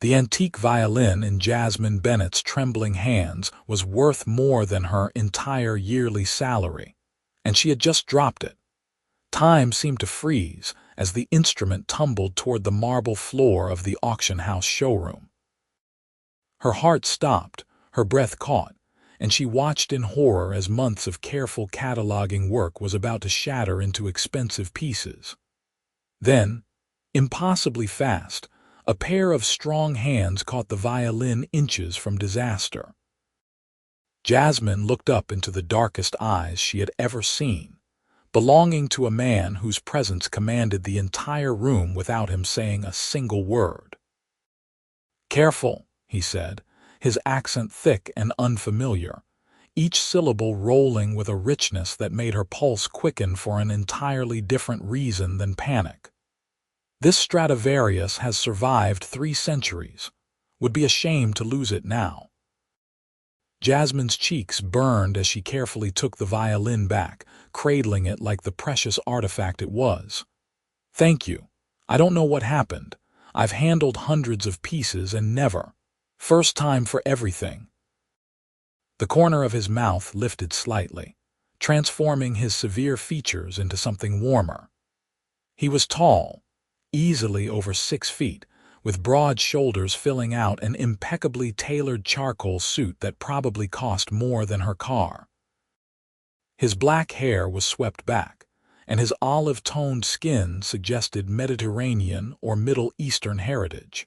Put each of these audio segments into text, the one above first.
The antique violin in Jasmine Bennett's trembling hands was worth more than her entire yearly salary, and she had just dropped it. Time seemed to freeze as the instrument tumbled toward the marble floor of the auction house showroom. Her heart stopped, her breath caught, and she watched in horror as months of careful cataloging work was about to shatter into expensive pieces. Then, impossibly fast, a pair of strong hands caught the violin inches from disaster. Jasmine looked up into the darkest eyes she had ever seen, belonging to a man whose presence commanded the entire room without him saying a single word. "Careful," he said, his accent thick and unfamiliar, each syllable rolling with a richness that made her pulse quicken for an entirely different reason than panic. "This Stradivarius has survived 3 centuries. Would be a shame to lose it now." Jasmine's cheeks burned as she carefully took the violin back, cradling it like the precious artifact it was. "Thank you. I don't know what happened. I've handled hundreds of pieces and never. First time for everything." The corner of his mouth lifted slightly, transforming his severe features into something warmer. He was tall, easily over 6 feet, with broad shoulders filling out an impeccably tailored charcoal suit that probably cost more than her car. His black hair was swept back, and his olive-toned skin suggested Mediterranean or Middle Eastern heritage.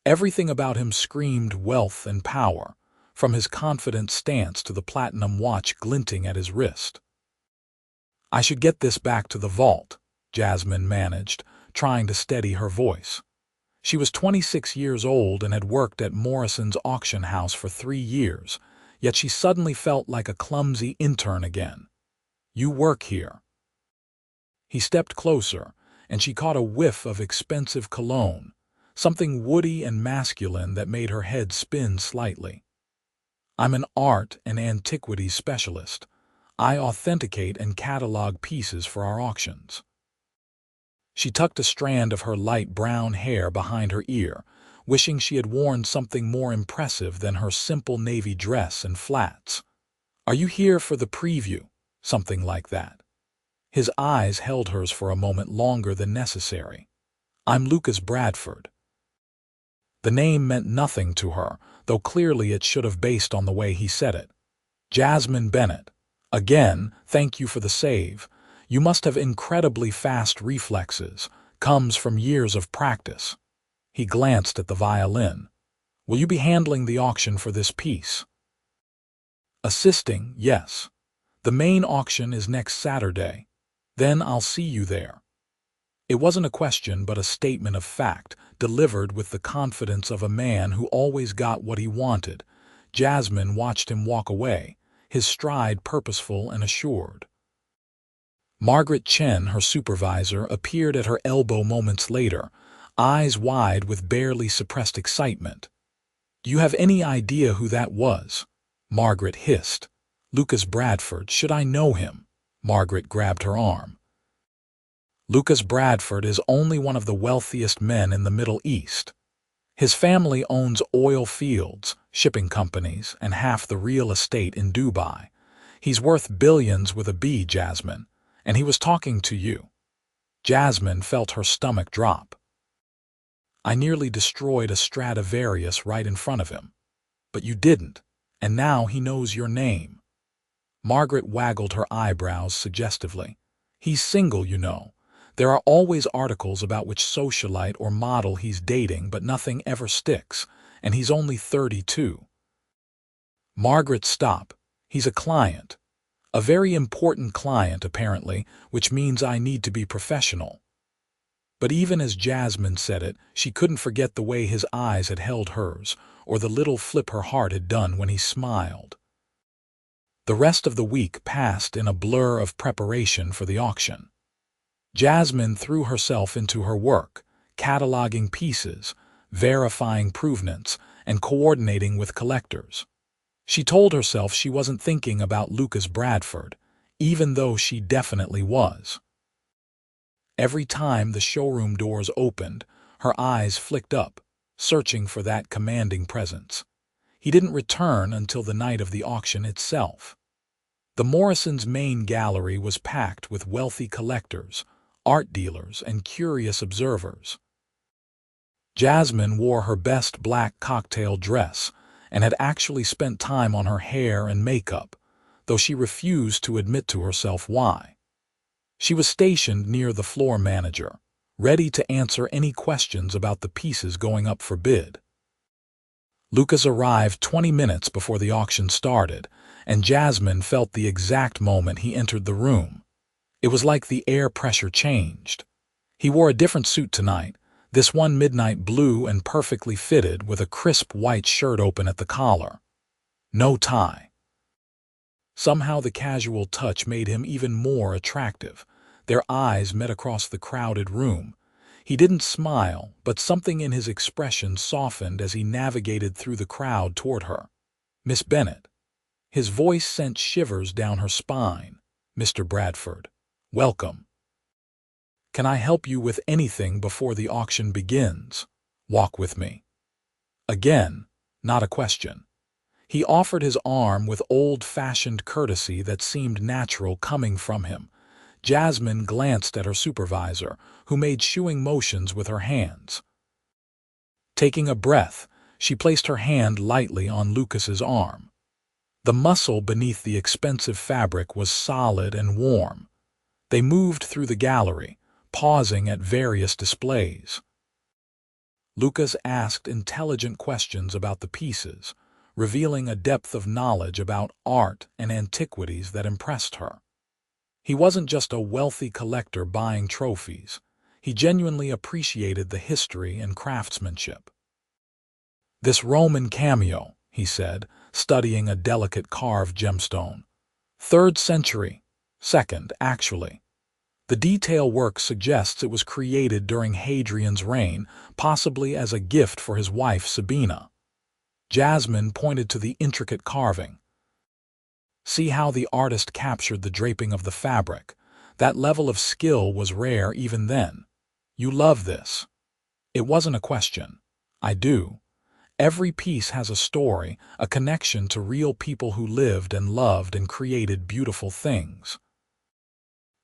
Everything about him screamed wealth and power, from his confident stance to the platinum watch glinting at his wrist. "I should get this back to the vault," Jasmine managed, trying to steady her voice. She was 26 years old and had worked at Morrison's auction house for 3 years, yet she suddenly felt like a clumsy intern again. "You work here." He stepped closer, and she caught a whiff of expensive cologne, something woody and masculine that made her head spin slightly. "I'm an art and antiquities specialist. I authenticate and catalog pieces for our auctions." She tucked a strand of her light brown hair behind her ear, wishing she had worn something more impressive than her simple navy dress and flats. "Are you here for the preview?" Something like that. His eyes held hers for a moment longer than necessary. "I'm Lucas Bradford." The name meant nothing to her, though clearly it should have based on the way he said it. "Jasmine Bennett. Again, thank you for the save. You must have incredibly fast reflexes. Comes from years of practice." He glanced at the violin. "Will you be handling the auction for this piece?" "Assisting, yes. The main auction is next Saturday. Then I'll see you there." It wasn't a question but a statement of fact, delivered with the confidence of a man who always got what he wanted. Jasmine watched him walk away, his stride purposeful and assured. Margaret Chen, her supervisor, appeared at her elbow moments later, eyes wide with barely suppressed excitement. "Do you have any idea who that was?" Margaret hissed. "Lucas Bradford. Should I know him?" Margaret grabbed her arm. "Lucas Bradford is only one of the wealthiest men in the Middle East. His family owns oil fields, shipping companies, and half the real estate in Dubai. He's worth billions with a B, Jasmine, and he was talking to you." Jasmine felt her stomach drop. "I nearly destroyed a Stradivarius right in front of him. But you didn't, and now he knows your name." Margaret waggled her eyebrows suggestively. "He's single, you know. There are always articles about which socialite or model he's dating, but nothing ever sticks, and he's only 32. "Margaret, stop. He's a client. A very important client, apparently, which means I need to be professional." But even as Jasmine said it, she couldn't forget the way his eyes had held hers, or the little flip her heart had done when he smiled. The rest of the week passed in a blur of preparation for the auction. Jasmine threw herself into her work, cataloging pieces, verifying provenance, and coordinating with collectors. She told herself she wasn't thinking about Lucas Bradford, even though she definitely was. Every time the showroom doors opened, her eyes flicked up, searching for that commanding presence. He didn't return until the night of the auction itself. The Morrisons' main gallery was packed with wealthy collectors, art dealers, and curious observers. Jasmine wore her best black cocktail dress and had actually spent time on her hair and makeup, though she refused to admit to herself why. She was stationed near the floor manager, ready to answer any questions about the pieces going up for bid. Lucas arrived 20 minutes before the auction started, and Jasmine felt the exact moment he entered the room. It was like the air pressure changed. He wore a different suit tonight, this one midnight blue and perfectly fitted with a crisp white shirt open at the collar. No tie. Somehow the casual touch made him even more attractive. Their eyes met across the crowded room. He didn't smile, but something in his expression softened as he navigated through the crowd toward her. "Miss Bennett." His voice sent shivers down her spine. "Mr. Bradford, welcome. Can I help you with anything before the auction begins? Walk with me." Again, not a question. He offered his arm with old-fashioned courtesy that seemed natural coming from him. Jasmine glanced at her supervisor, who made shooing motions with her hands. Taking a breath, she placed her hand lightly on Lucas's arm. The muscle beneath the expensive fabric was solid and warm. They moved through the gallery, pausing at various displays. Lucas asked intelligent questions about the pieces, revealing a depth of knowledge about art and antiquities that impressed her. He wasn't just a wealthy collector buying trophies. He genuinely appreciated the history and craftsmanship. "This Roman cameo," he said, studying a delicate carved gemstone. "3rd century. 2nd, actually. The detail work suggests it was created during Hadrian's reign, possibly as a gift for his wife Sabina." Jasmine pointed to the intricate carving. "See how the artist captured the draping of the fabric. That level of skill was rare even then. You love this." It wasn't a question. "I do. Every piece has a story, a connection to real people who lived and loved and created beautiful things.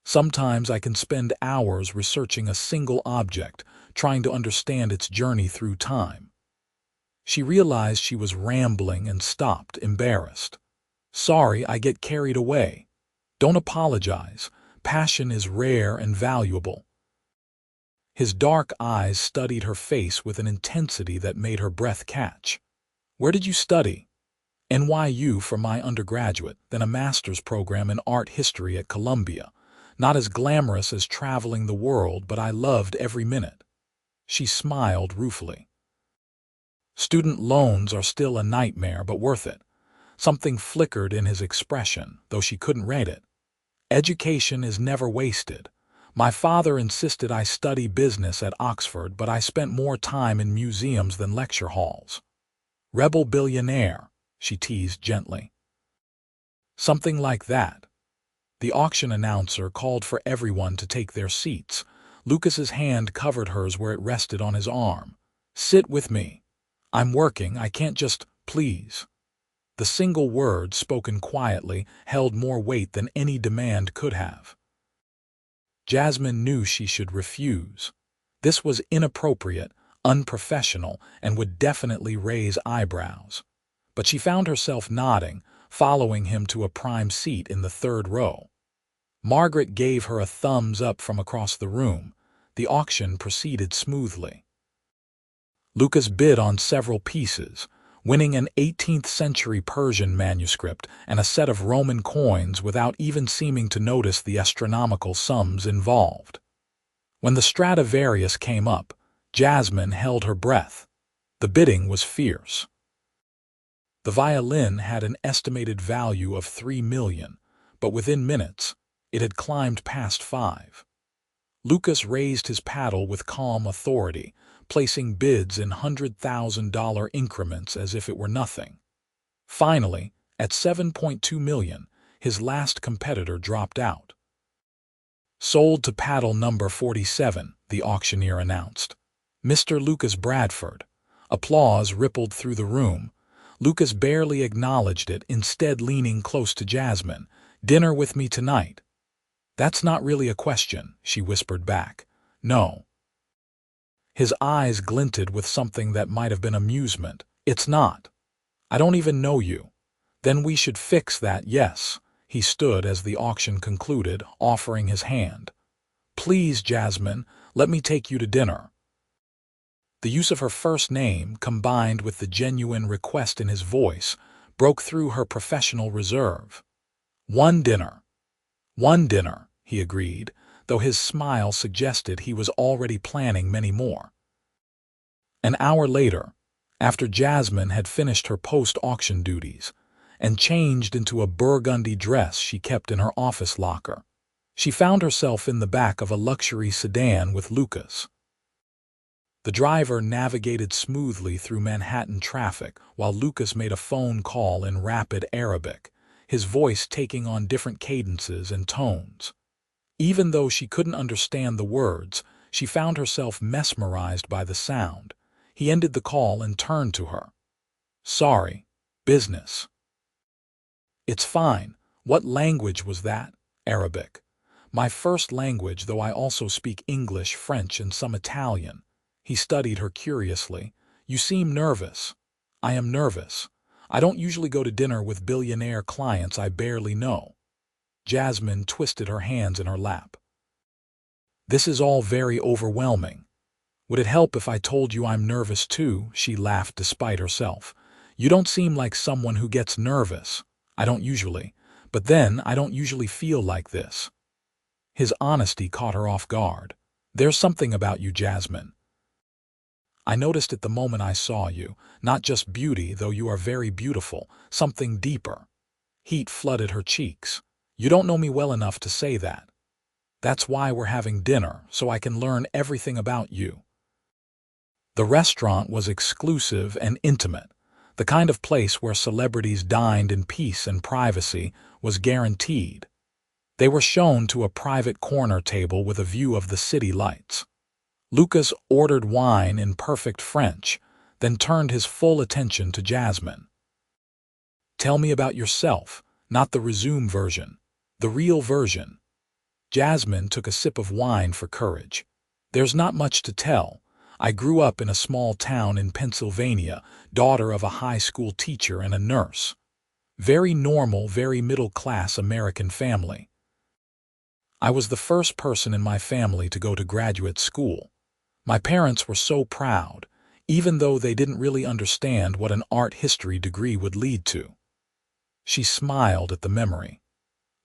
Sometimes I can spend hours researching a single object, trying to understand its journey through time." She realized she was rambling and stopped, embarrassed. "Sorry, I get carried away." "Don't apologize. Passion is rare and valuable." His dark eyes studied her face with an intensity that made her breath catch. "Where did you study?" "NYU for my undergraduate, then a master's program in art history at Columbia. Not as glamorous as traveling the world, but I loved every minute." She smiled ruefully. "Student loans are still a nightmare, but worth it." Something flickered in his expression, though she couldn't read it. "Education is never wasted. My father insisted I study business at Oxford, but I spent more time in museums than lecture halls." "Rebel billionaire," she teased gently. "Something like that." The auction announcer called for everyone to take their seats. Lucas's hand covered hers where it rested on his arm. "Sit with me. I'm working, I can't just, please." The single word, spoken quietly, held more weight than any demand could have. Jasmine knew she should refuse. This was inappropriate, unprofessional, and would definitely raise eyebrows. But she found herself nodding, following him to a prime seat in the 3rd row. Margaret gave her a thumbs up from across the room. The auction proceeded smoothly. Lucas bid on several pieces, winning an 18th-century Persian manuscript and a set of Roman coins without even seeming to notice the astronomical sums involved. When the Stradivarius came up, Jasmine held her breath. The bidding was fierce. The violin had an estimated value of $3 million, but within minutes, it had climbed past $5 million. Lucas raised his paddle with calm authority, placing bids in $100,000 increments as if it were nothing. Finally, at $7.2 million, his last competitor dropped out. "Sold to paddle number 47, the auctioneer announced. "Mr. Lucas Bradford, Applause rippled through the room. Lucas barely acknowledged it, instead leaning close to Jasmine. "Dinner with me tonight?" "That's not really a question," she whispered back. "No." His eyes glinted with something that might have been amusement. "It's not. I don't even know you." "Then we should fix that, yes." He stood as the auction concluded, offering his hand. "Please, Jasmine, let me take you to dinner." The use of her first name, combined with the genuine request in his voice, broke through her professional reserve. "One dinner." "One dinner," he agreed, though his smile suggested he was already planning many more. An hour later, after Jasmine had finished her post-auction duties and changed into a burgundy dress she kept in her office locker, she found herself in the back of a luxury sedan with Lucas. The driver navigated smoothly through Manhattan traffic while Lucas made a phone call in rapid Arabic, his voice taking on different cadences and tones. Even though she couldn't understand the words, she found herself mesmerized by the sound. He ended the call and turned to her. "Sorry, business." "It's fine. What language was that?" "Arabic. My first language, though I also speak English, French, and some Italian." He studied her curiously. "You seem nervous." "I am nervous. I don't usually go to dinner with billionaire clients I barely know." Jasmine twisted her hands in her lap. "This is all very overwhelming. Would it help if I told you I'm nervous too?" She laughed despite herself. "You don't seem like someone who gets nervous." "I don't usually. But then, I don't usually feel like this." His honesty caught her off guard. "There's something about you, Jasmine. I noticed it the moment I saw you. Not just beauty, though you are very beautiful, something deeper." Heat flooded her cheeks. "You don't know me well enough to say that. That's why we're having dinner, so I can learn everything about you." The restaurant was exclusive and intimate. The kind of place where celebrities dined in peace and privacy was guaranteed. They were shown to a private corner table with a view of the city lights. Lucas ordered wine in perfect French, then turned his full attention to Jasmine. "Tell me about yourself, not the resume version, the real version." Jasmine took a sip of wine for courage. "There's not much to tell. I grew up in a small town in Pennsylvania, daughter of a high school teacher and a nurse. Very normal, very middle-class American family. I was the first person in my family to go to graduate school. My parents were so proud, even though they didn't really understand what an art history degree would lead to." She smiled at the memory.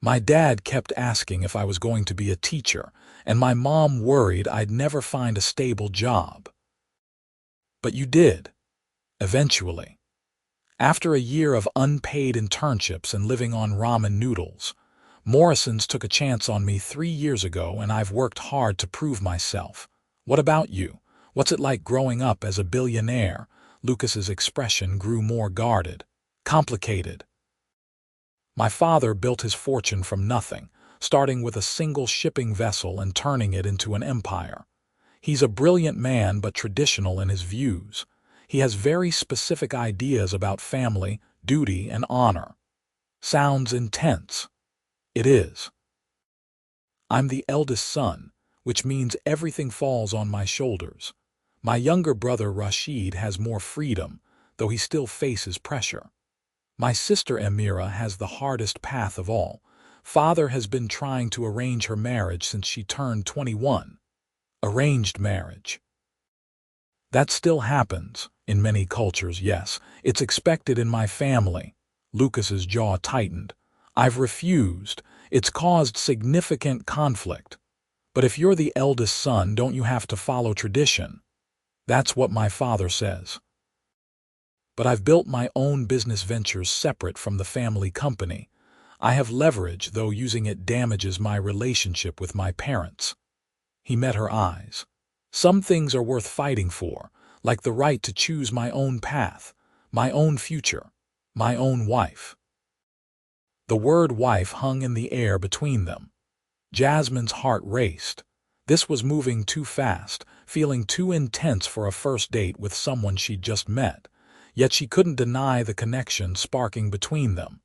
"My dad kept asking if I was going to be a teacher, and my mom worried I'd never find a stable job. But you did, eventually. After a year of unpaid internships and living on ramen noodles, Morrison's took a chance on me 3 years ago, and I've worked hard to prove myself. What about you? What's it like growing up as a billionaire?" Lucas's expression grew more guarded. "Complicated. My father built his fortune from nothing, starting with a single shipping vessel and turning it into an empire. He's a brilliant man but traditional in his views. He has very specific ideas about family, duty, and honor." "Sounds intense." "It is. I'm the eldest son, which means everything falls on my shoulders. My younger brother Rashid has more freedom, though he still faces pressure. My sister Amira has the hardest path of all. Father has been trying to arrange her marriage since she turned 21. Arranged marriage. That still happens, in many cultures, yes. It's expected in my family." Lucas's jaw tightened. "I've refused. It's caused significant conflict. But if you're the eldest son, don't you have to follow tradition?" "That's what my father says. But I've built my own business ventures separate from the family company. I have leverage, though using it damages my relationship with my parents." He met her eyes. "Some things are worth fighting for, like the right to choose my own path, my own future, my own wife." The word wife hung in the air between them. Jasmine's heart raced. This was moving too fast, feeling too intense for a first date with someone she'd just met, yet she couldn't deny the connection sparking between them.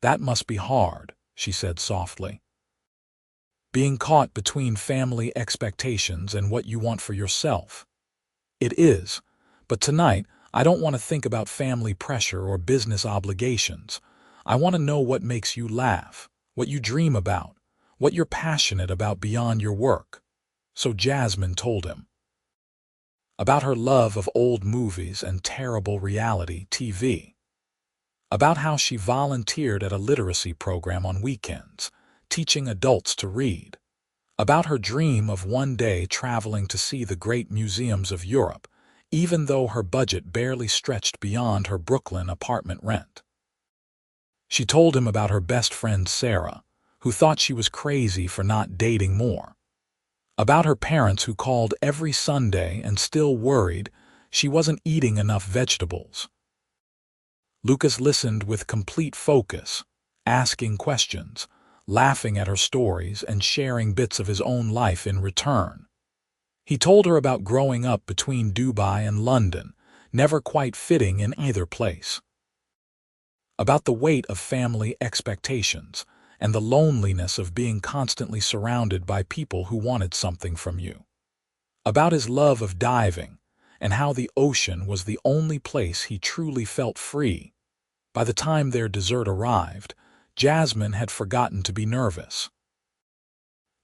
"That must be hard," she said softly. "Being caught between family expectations and what you want for yourself." "It is, but tonight I don't want to think about family pressure or business obligations. I want to know what makes you laugh, what you dream about, what you're passionate about beyond your work." So Jasmine told him about her love of old movies and terrible reality TV, about how she volunteered at a literacy program on weekends, teaching adults to read, about her dream of one day traveling to see the great museums of Europe, even though her budget barely stretched beyond her Brooklyn apartment rent. She told him about her best friend Sarah, who thought she was crazy for not dating more, about her parents who called every Sunday and still worried she wasn't eating enough vegetables. Lucas listened with complete focus, asking questions, laughing at her stories, and sharing bits of his own life in return. He told her about growing up between Dubai and London, never quite fitting in either place, about the weight of family expectations and the loneliness of being constantly surrounded by people who wanted something from you, about his love of diving and how the ocean was the only place he truly felt free. By the time their dessert arrived, Jasmine had forgotten to be nervous.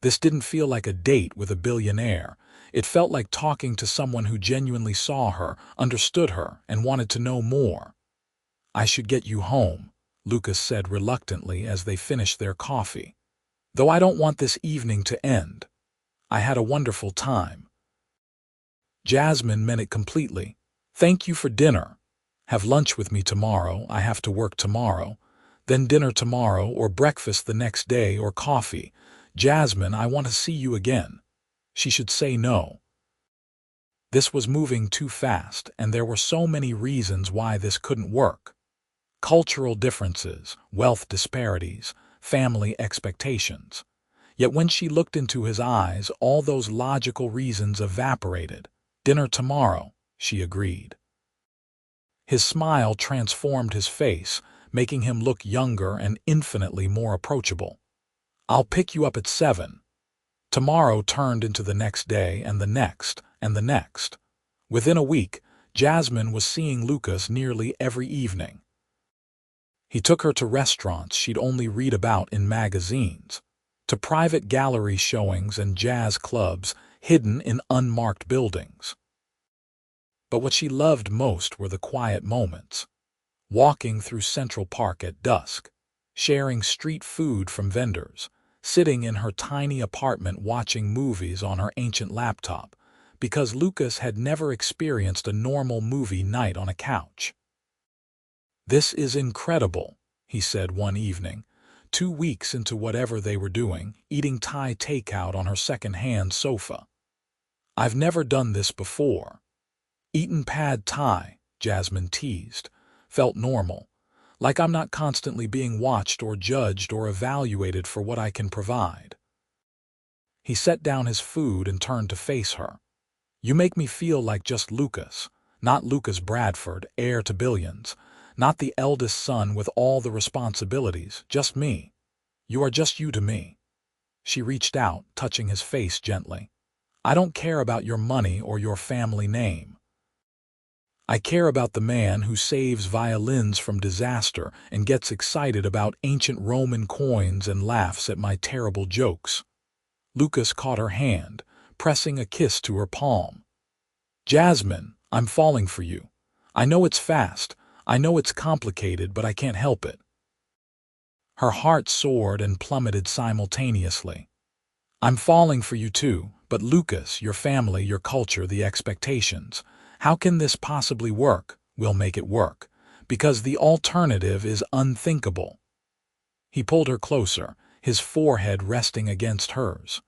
This didn't feel like a date with a billionaire. It felt like talking to someone who genuinely saw her, understood her, and wanted to know more. "I should get you home," Lucas said reluctantly as they finished their coffee. "Though I don't want this evening to end. I had a wonderful time." Jasmine meant it completely. "Thank you for dinner. Have lunch with me tomorrow. I have to work tomorrow. Then dinner tomorrow, or breakfast the next day, or coffee. Jasmine, I want to see you again." She should say no. This was moving too fast, and there were so many reasons why this couldn't work. Cultural differences, wealth disparities, family expectations. Yet when she looked into his eyes, all those logical reasons evaporated. "Dinner tomorrow," she agreed. His smile transformed his face, making him look younger and infinitely more approachable. "I'll pick you up at 7. Tomorrow turned into the next day and the next and the next. Within a week, Jasmine was seeing Lucas nearly every evening. He took her to restaurants she'd only read about in magazines, to private gallery showings and jazz clubs hidden in unmarked buildings. But what she loved most were the quiet moments. Walking through Central Park at dusk, sharing street food from vendors, sitting in her tiny apartment watching movies on her ancient laptop, because Lucas had never experienced a normal movie night on a couch. "This is incredible," he said one evening, 2 weeks into whatever they were doing, eating Thai takeout on her second-hand sofa. "I've never done this before." "Eaten pad Thai," Jasmine teased, "felt normal. Like I'm not constantly being watched or judged or evaluated for what I can provide." He set down his food and turned to face her. "You make me feel like just Lucas, not Lucas Bradford, heir to billions, not the eldest son with all the responsibilities, just me. You are just you to me." She reached out, touching his face gently. "I don't care about your money or your family name. I care about the man who saves violins from disaster and gets excited about ancient Roman coins and laughs at my terrible jokes." Lucas caught her hand, pressing a kiss to her palm. "Jasmine, I'm falling for you. I know it's fast, I know it's complicated, but I can't help it." Her heart soared and plummeted simultaneously. "I'm falling for you too, but Lucas, your family, your culture, the expectations. How can this possibly work?" "We'll make it work, because the alternative is unthinkable." He pulled her closer, his forehead resting against hers.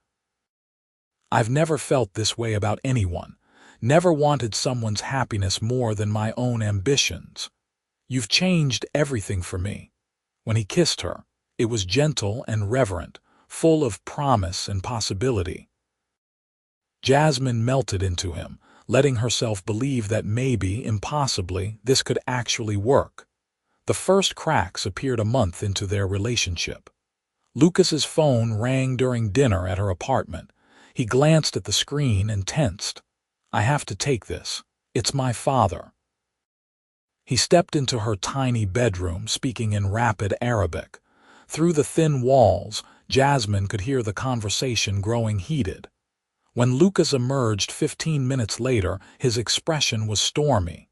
"I've never felt this way about anyone, never wanted someone's happiness more than my own ambitions. You've changed everything for me." When he kissed her, it was gentle and reverent, full of promise and possibility. Jasmine melted into him, letting herself believe that maybe, impossibly, this could actually work. The first cracks appeared a month into their relationship. Lucas's phone rang during dinner at her apartment. He glanced at the screen and tensed. "I have to take this. It's my father." He stepped into her tiny bedroom, speaking in rapid Arabic. Through the thin walls, Jasmine could hear the conversation growing heated. When Lucas emerged 15 minutes later, his expression was stormy.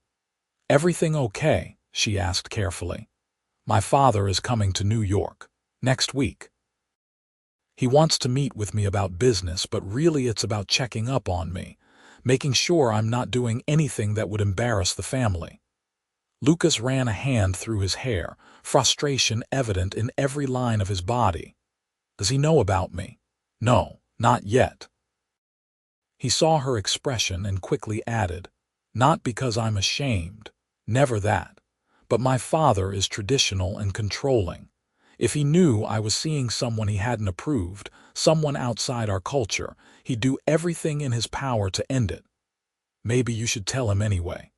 "Everything okay?" she asked carefully. "My father is coming to New York next week. He wants to meet with me about business, but really it's about checking up on me, making sure I'm not doing anything that would embarrass the family." Lucas ran a hand through his hair, frustration evident in every line of his body. "Does he know about me?" "No, not yet." He saw her expression and quickly added, "Not because I'm ashamed. Never that. But my father is traditional and controlling. If he knew I was seeing someone he hadn't approved, someone outside our culture, he'd do everything in his power to end it. Maybe you should tell him anyway."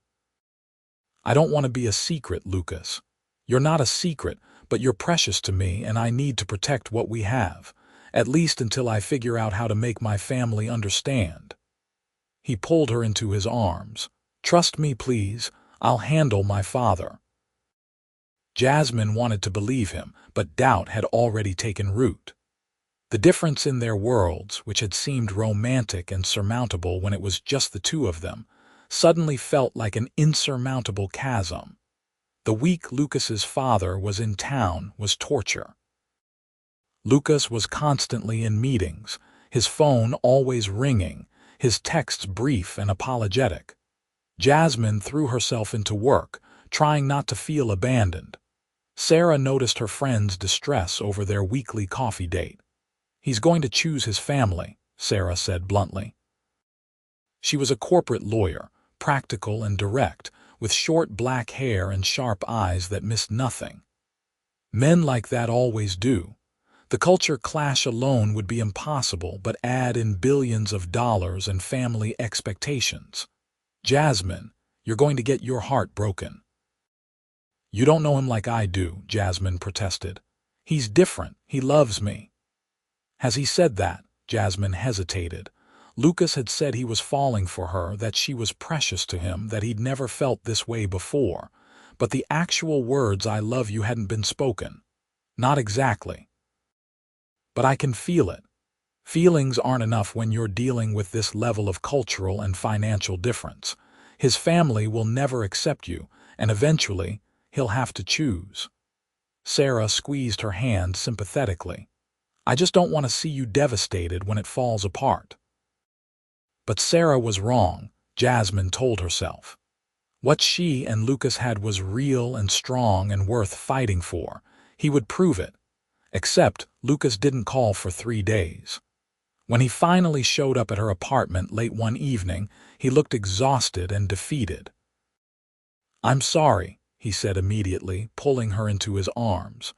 "I don't want to be a secret, Lucas. You're not a secret, but you're precious to me and I need to protect what we have, at least until I figure out how to make my family understand." He pulled her into his arms. "Trust me, please. I'll handle my father." Jasmine wanted to believe him, but doubt had already taken root. The difference in their worlds, which had seemed romantic and surmountable when it was just the two of them, suddenly felt like an insurmountable chasm. The week Lucas's father was in town was torture. Lucas was constantly in meetings, his phone always ringing, his texts brief and apologetic. Jasmine threw herself into work, trying not to feel abandoned. Sarah noticed her friend's distress over their weekly coffee date. "He's going to choose his family," Sarah said bluntly. She was a corporate lawyer, practical and direct, with short black hair and sharp eyes that missed nothing. Men like that always do. The culture clash alone would be impossible, but add in billions of dollars and family expectations. "Jasmine, you're going to get your heart broken." "You don't know him like I do," Jasmine protested. "He's different. He loves me." "Has he said that?" Jasmine hesitated. Lucas had said he was falling for her, that she was precious to him, that he'd never felt this way before. But the actual words "I love you" hadn't been spoken. "Not exactly. But I can feel it." Feelings aren't enough when you're dealing with this level of cultural and financial difference. His family will never accept you, and eventually, he'll have to choose. Sarah squeezed her hand sympathetically. "I just don't want to see you devastated when it falls apart." But Sarah was wrong, Jasmine told herself. What she and Lucas had was real and strong and worth fighting for. He would prove it. Except Lucas didn't call for 3 days. When he finally showed up at her apartment late one evening, he looked exhausted and defeated. "I'm sorry," he said immediately, pulling her into his arms.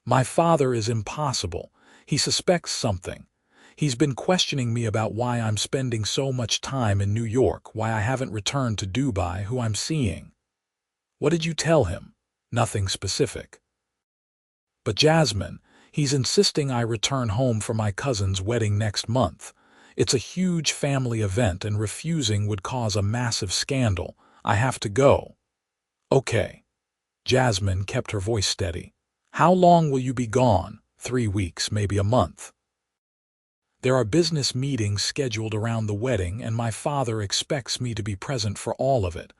"My father is impossible. He suspects something. He's been questioning me about why I'm spending so much time in New York, why I haven't returned to Dubai, who I'm seeing." "What did you tell him?" "Nothing specific." "But Jasmine, he's insisting I return home for my cousin's wedding next month. It's a huge family event and refusing would cause a massive scandal. I have to go." "Okay." Jasmine kept her voice steady. "How long will you be gone? 3 weeks, maybe a month?" "There are business meetings scheduled around the wedding and my father expects me to be present for all of it.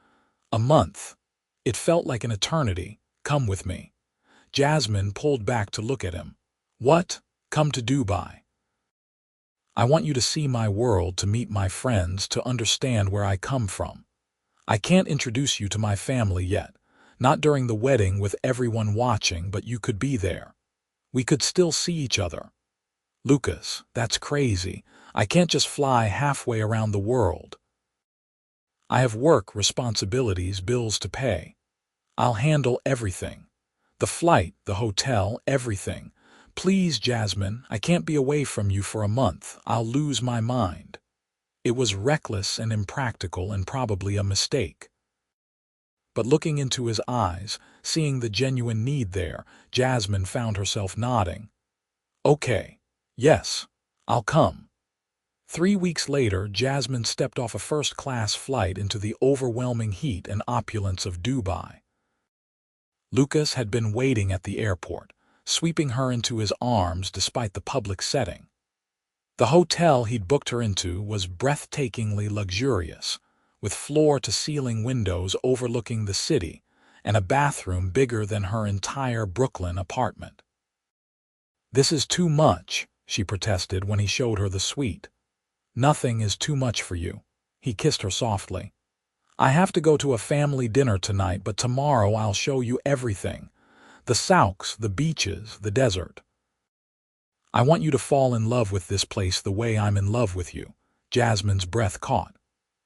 A month." It felt like an eternity. "Come with me." Jasmine pulled back to look at him. "What? Come to Dubai?" "I want you to see my world, to meet my friends, to understand where I come from. I can't introduce you to my family yet. Not during the wedding with everyone watching, but you could be there. We could still see each other." "Lucas, that's crazy. I can't just fly halfway around the world." "I have work, responsibilities, bills to pay. I'll handle everything. The flight, the hotel, everything. Please, Jasmine, I can't be away from you for a month. I'll lose my mind." It was reckless and impractical and probably a mistake. But looking into his eyes, seeing the genuine need there, Jasmine found herself nodding. Okay. Yes. I'll come. 3 weeks later, Jasmine stepped off a first-class flight into the overwhelming heat and opulence of Dubai. Lucas had been waiting at the airport, sweeping her into his arms despite the public setting. The hotel he'd booked her into was breathtakingly luxurious, with floor-to-ceiling windows overlooking the city and a bathroom bigger than her entire Brooklyn apartment. "This is too much," she protested when he showed her the suite. "Nothing is too much for you." He kissed her softly. "I have to go to a family dinner tonight, but tomorrow I'll show you everything. The souks, the beaches, the desert. I want you to fall in love with this place the way I'm in love with you." Jasmine's breath caught.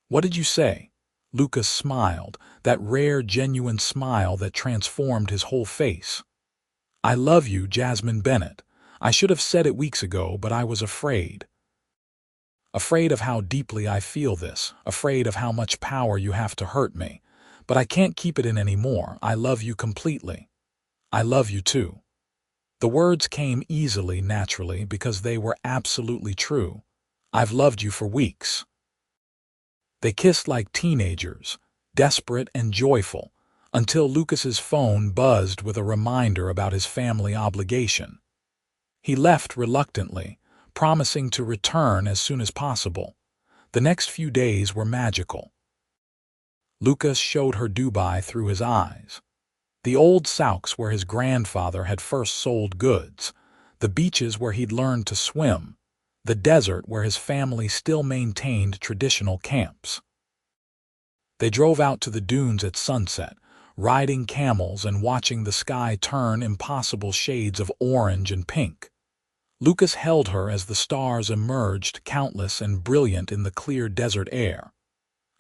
"What did you say?" Lucas smiled, that rare, genuine smile that transformed his whole face. "I love you, Jasmine Bennett. I should have said it weeks ago, but I was afraid. Afraid of how deeply I feel this, afraid of how much power you have to hurt me. But I can't keep it in anymore. I love you completely. I love you too." The words came easily, naturally, because they were absolutely true. "I've loved you for weeks." They kissed like teenagers, desperate and joyful, until Lucas's phone buzzed with a reminder about his family obligation. He left reluctantly, promising to return as soon as possible. The next few days were magical. Lucas showed her Dubai through his eyes. The old souks where his grandfather had first sold goods, the beaches where he'd learned to swim, the desert where his family still maintained traditional camps. They drove out to the dunes at sunset, riding camels and watching the sky turn impossible shades of orange and pink. Lucas held her as the stars emerged, countless and brilliant in the clear desert air.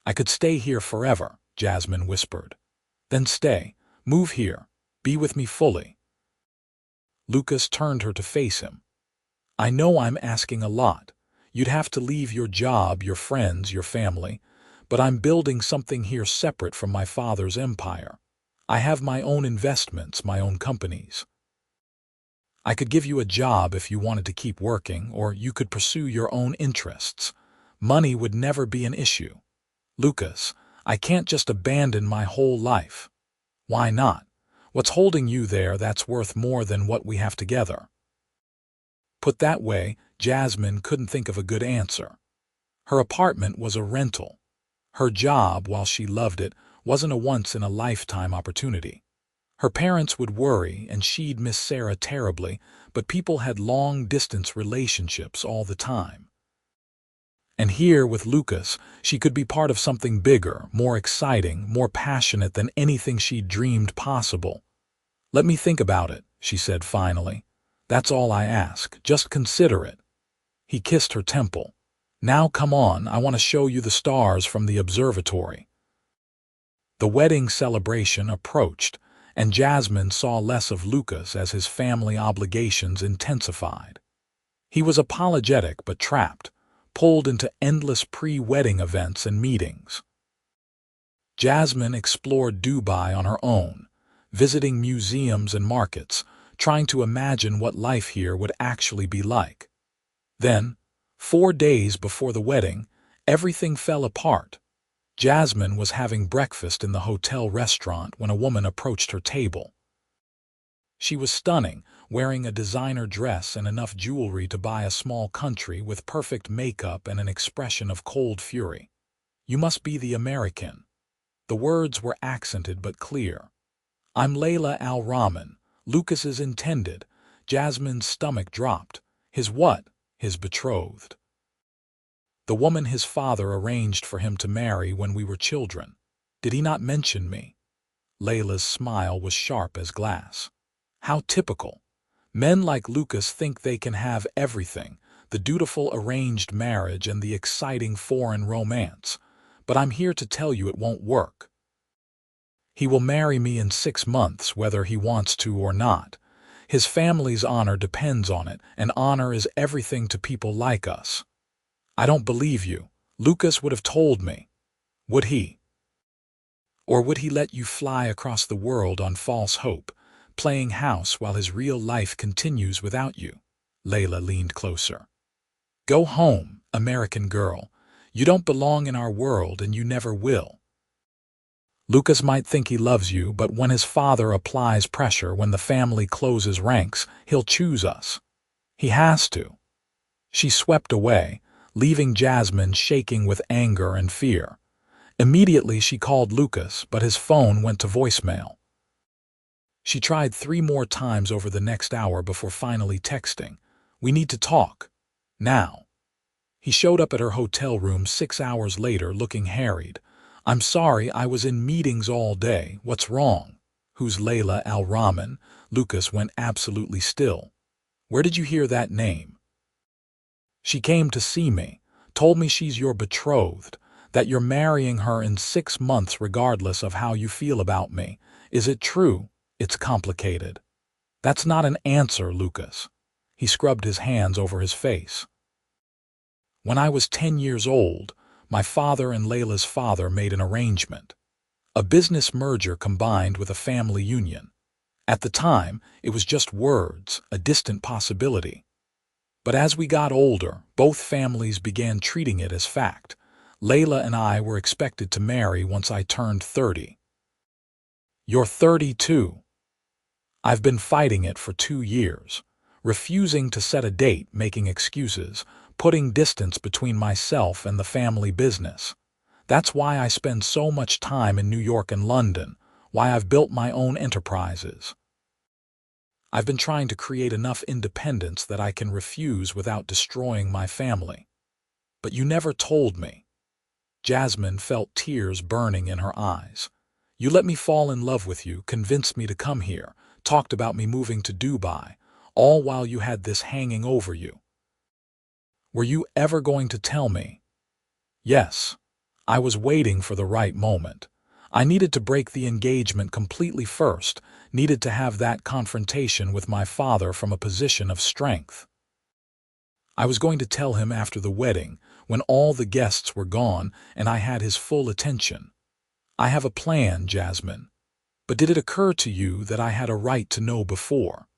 "I could stay here forever," Jasmine whispered. "Then stay. Move here. Be with me fully." Lucas turned her to face him. "I know I'm asking a lot. You'd have to leave your job, your friends, your family. But I'm building something here separate from my father's empire. I have my own investments, my own companies. I could give you a job if you wanted to keep working, or you could pursue your own interests. Money would never be an issue. Lucas, I can't just abandon my whole life." "Why not? What's holding you there that's worth more than what we have together?" Put that way, Jasmine couldn't think of a good answer. Her apartment was a rental. Her job, while she loved it, wasn't a once-in-a-lifetime opportunity. Her parents would worry, and she'd miss Sarah terribly, but people had long-distance relationships all the time. And here, with Lucas, she could be part of something bigger, more exciting, more passionate than anything she'd dreamed possible. "Let me think about it," she said finally. "That's all I ask. Just consider it." He kissed her temple. "Now come on, I want to show you the stars from the observatory." The wedding celebration approached, and Jasmine saw less of Lucas as his family obligations intensified. He was apologetic but trapped, pulled into endless pre-wedding events and meetings. Jasmine explored Dubai on her own, visiting museums and markets, trying to imagine what life here would actually be like. Then, 4 days before the wedding, everything fell apart. Jasmine was having breakfast in the hotel restaurant when a woman approached her table. She was stunning, wearing a designer dress and enough jewelry to buy a small country, with perfect makeup and an expression of cold fury. "You must be the American." The words were accented but clear. "I'm Layla Al-Rahman, Lucas's intended." Jasmine's stomach dropped. "His what?" "His betrothed. The woman his father arranged for him to marry when we were children. Did he not mention me?" Layla's smile was sharp as glass. "How typical. Men like Lucas think they can have everything, the dutiful arranged marriage and the exciting foreign romance. But I'm here to tell you it won't work. He will marry me in 6 months, whether he wants to or not. His family's honor depends on it, and honor is everything to people like us." "I don't believe you." Lucas would have told me. Would he? Or would he let you fly across the world on false hope, playing house while his real life continues without you? Layla leaned closer. Go home, American girl. You don't belong in our world and you never will. Lucas might think he loves you, but when his father applies pressure, when the family closes ranks, he'll choose us. He has to. She swept away, leaving Jasmine shaking with anger and fear. Immediately she called Lucas, but his phone went to voicemail. She tried 3 more times over the next hour before finally texting, "We need to talk. Now." He showed up at her hotel room 6 hours later looking harried. "I'm sorry, I was in meetings all day. What's wrong?" "Who's Layla Al-Rahman?" Lucas went absolutely still. "Where did you hear that name?" "She came to see me, told me she's your betrothed, that you're marrying her in 6 months regardless of how you feel about me. Is it true?" "It's complicated." "That's not an answer, Lucas." He scrubbed his hands over his face. "When I was 10 years old, my father and Layla's father made an arrangement. A business merger combined with a family union. At the time, it was just words, a distant possibility. But as we got older, both families began treating it as fact. Layla and I were expected to marry once I turned 30. You're 32. I've been fighting it for 2 years, refusing to set a date, making excuses, putting distance between myself and the family business. That's why I spend so much time in New York and London, why I've built my own enterprises. I've been trying to create enough independence that I can refuse without destroying my family. But you never told me." Jasmine felt tears burning in her eyes. "You let me fall in love with you, convinced me to come here, talked about me moving to Dubai, all while you had this hanging over you. Were you ever going to tell me?" "Yes. I was waiting for the right moment. I needed to break the engagement completely first, needed to have that confrontation with my father from a position of strength. I was going to tell him after the wedding, when all the guests were gone and I had his full attention. I have a plan, Jasmine. But did it occur to you that I had a right to know before?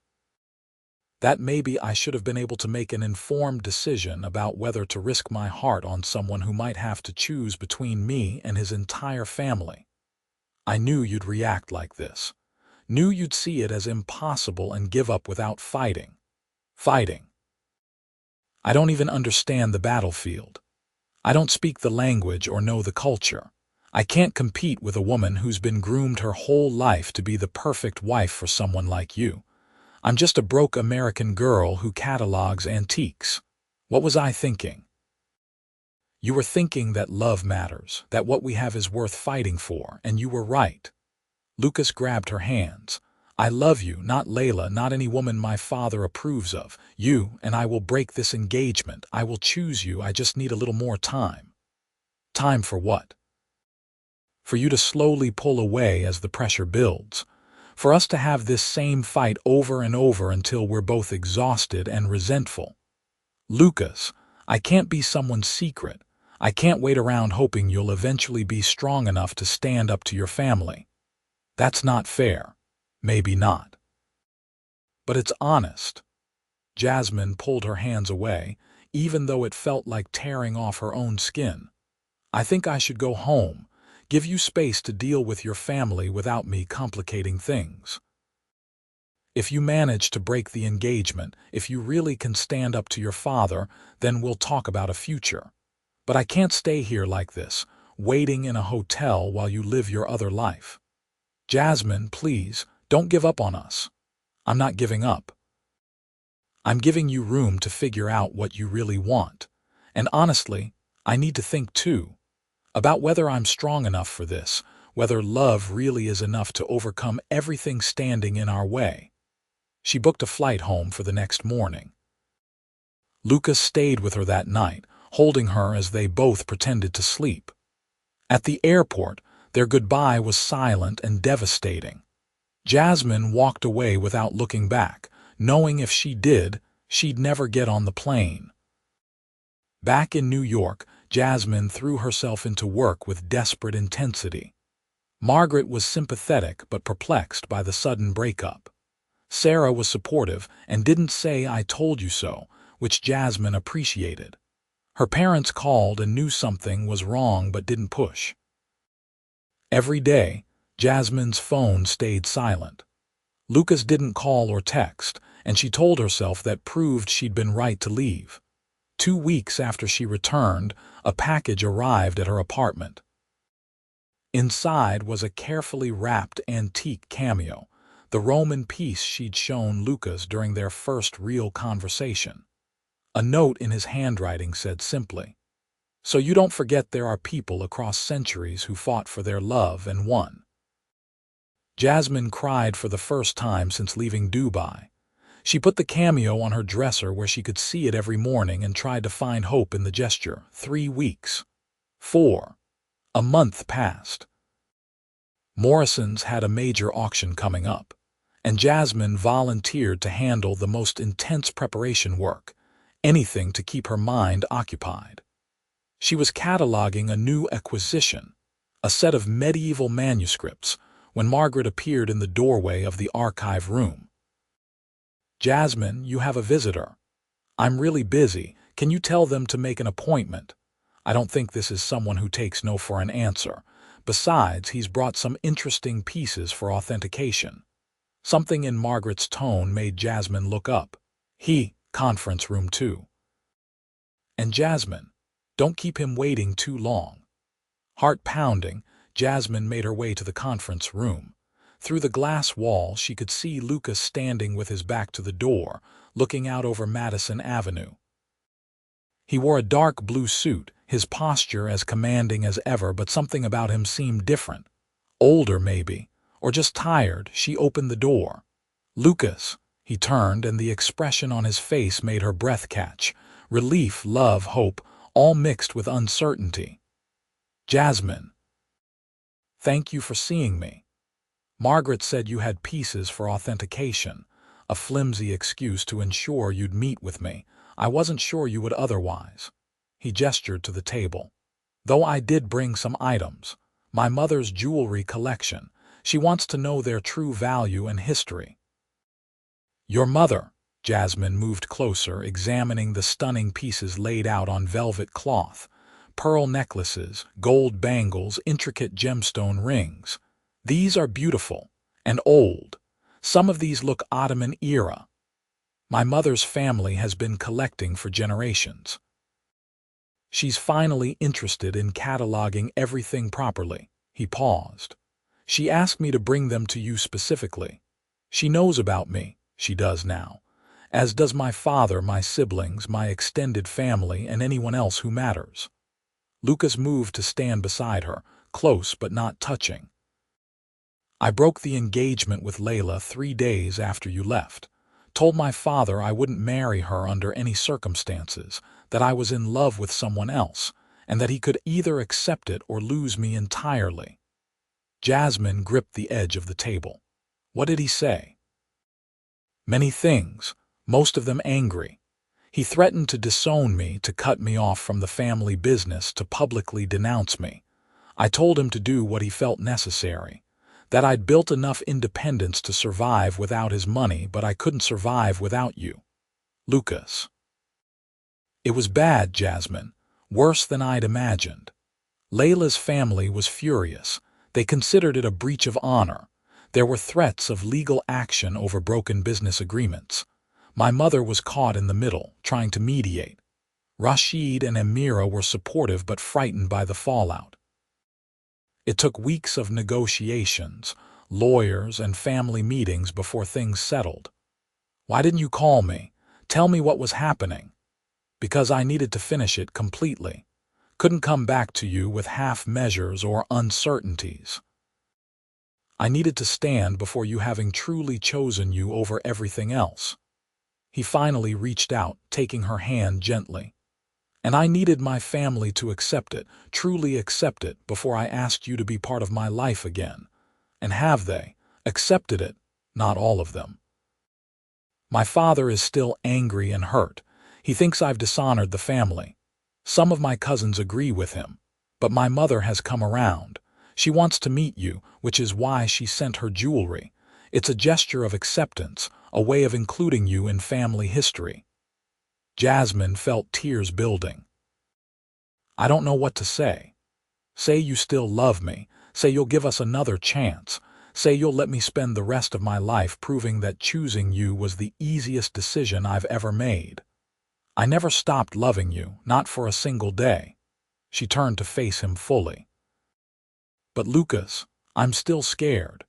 That maybe I should have been able to make an informed decision about whether to risk my heart on someone who might have to choose between me and his entire family. I knew you'd react like this. Knew you'd see it as impossible and give up without fighting. Fighting. I don't even understand the battlefield. I don't speak the language or know the culture. I can't compete with a woman who's been groomed her whole life to be the perfect wife for someone like you. I'm just a broke American girl who catalogs antiques. What was I thinking?" "You were thinking that love matters, that what we have is worth fighting for, and you were right." Lucas grabbed her hands. "I love you, not Layla, not any woman my father approves of. You, and I will break this engagement. I will choose you. I just need a little more time." "Time for what?" "For you to slowly pull away as the pressure builds. For us to have this same fight over and over until we're both exhausted and resentful. Lucas, I can't be someone's secret. I can't wait around hoping you'll eventually be strong enough to stand up to your family. That's not fair. Maybe not. But it's honest." Jasmine pulled her hands away, even though it felt like tearing off her own skin. "I think I should go home, give you space to deal with your family without me complicating things. If you manage to break the engagement, if you really can stand up to your father, then we'll talk about a future. But I can't stay here like this, waiting in a hotel while you live your other life. Jasmine, please, don't give up on us." "I'm not giving up. I'm giving you room to figure out what you really want. And honestly, I need to think too, about whether I'm strong enough for this, whether love really is enough to overcome everything standing in our way." She booked a flight home for the next morning. Lucas stayed with her that night, holding her as they both pretended to sleep. At the airport, their goodbye was silent and devastating. Jasmine walked away without looking back, knowing if she did, she'd never get on the plane. Back in New York, Jasmine threw herself into work with desperate intensity. Margaret was sympathetic but perplexed by the sudden breakup. Sarah was supportive and didn't say "I told you so," which Jasmine appreciated. Her parents called and knew something was wrong but didn't push. Every day, Jasmine's phone stayed silent. Lucas didn't call or text, and she told herself that proved she'd been right to leave. 2 weeks after she returned, a package arrived at her apartment. Inside was a carefully wrapped antique cameo, the Roman piece she'd shown Lucas during their first real conversation. A note in his handwriting said simply, "So you don't forget there are people across centuries who fought for their love and won." Jasmine cried for the first time since leaving Dubai. She put the cameo on her dresser where she could see it every morning and tried to find hope in the gesture. 3 weeks. 4. A month passed. Morrison's had a major auction coming up, and Jasmine volunteered to handle the most intense preparation work, anything to keep her mind occupied. She was cataloging a new acquisition, a set of medieval manuscripts, when Margaret appeared in the doorway of the archive room. "Jasmine, you have a visitor. I'm really busy. Can you tell them to make an appointment? I don't think this is someone who takes no for an answer. Besides, he's brought some interesting pieces for authentication." Something in Margaret's tone made Jasmine look up. Conference room 2. "And Jasmine, don't keep him waiting too long." Heart pounding, Jasmine made her way to the conference room. Through the glass wall, she could see Lucas standing with his back to the door, looking out over Madison Avenue. He wore a dark blue suit, his posture as commanding as ever, but something about him seemed different. Older, maybe, or just tired. She opened the door. "Lucas." He turned, and the expression on his face made her breath catch. Relief, love, hope, all mixed with uncertainty. "Jasmine. Thank you for seeing me. Margaret said you had pieces for authentication, a flimsy excuse to ensure you'd meet with me. I wasn't sure you would otherwise." He gestured to the table. "Though I did bring some items. My mother's jewelry collection. She wants to know their true value and history." "Your mother." Jasmine moved closer, examining the stunning pieces laid out on velvet cloth. Pearl necklaces, gold bangles, intricate gemstone rings. "These are beautiful and old. Some of these look Ottoman era. My mother's family has been collecting for generations. She's finally interested in cataloging everything properly." He paused. "She asked me to bring them to you specifically. She knows about me, she does now, as does my father, my siblings, my extended family, and anyone else who matters." Lucas moved to stand beside her, close but not touching. "I broke the engagement with Layla 3 days after you left. Told my father I wouldn't marry her under any circumstances, that I was in love with someone else, and that he could either accept it or lose me entirely." Jasmine gripped the edge of the table. "What did he say?" "Many things, most of them angry. He threatened to disown me, to cut me off from the family business, to publicly denounce me. I told him to do what he felt necessary, that I'd built enough independence to survive without his money, but I couldn't survive without you." Lucas. "It was bad, Jasmine, worse than I'd imagined. Layla's family was furious. They considered it a breach of honor. There were threats of legal action over broken business agreements. My mother was caught in the middle, trying to mediate. Rashid and Amira were supportive but frightened by the fallout. It took weeks of negotiations, lawyers, and family meetings before things settled. Why didn't you call me? Tell me what was happening?" "Because I needed to finish it completely. Couldn't come back to you with half measures or uncertainties. I needed to stand before you having truly chosen you over everything else." He finally reached out, taking her hand gently. "And I needed my family to accept it, truly accept it, before I asked you to be part of my life again. And have they accepted it? Not all of them. My father is still angry and hurt. He thinks I've dishonored the family. Some of my cousins agree with him, but my mother has come around. She wants to meet you, which is why she sent her jewelry. It's a gesture of acceptance, a way of including you in family history." Jasmine felt tears building. "I don't know what to say. Say you still love me. Say you'll give us another chance. Say you'll let me spend the rest of my life proving that choosing you was the easiest decision I've ever made. I never stopped loving you, not for a single day." She turned to face him fully. "But Lucas, I'm still scared.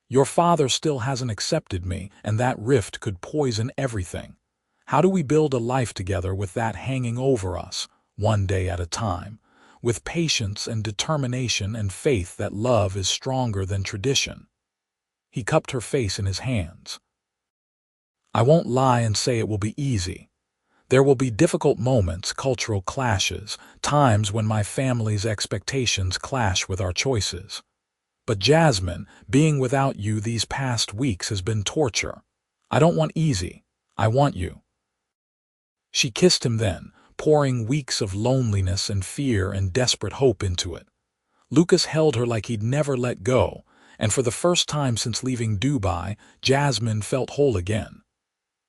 Your father still hasn't accepted me, and that rift could poison everything. How do we build a life together with that hanging over us, one day at a time, with patience and determination and faith that love is stronger than tradition?" He cupped her face in his hands. "I won't lie and say it will be easy. There will be difficult moments, cultural clashes, times when my family's expectations clash with our choices. But Jasmine, being without you these past weeks has been torture. I don't want easy. I want you." She kissed him then, pouring weeks of loneliness and fear and desperate hope into it. Lucas held her like he'd never let go, and for the first time since leaving Dubai, Jasmine felt whole again.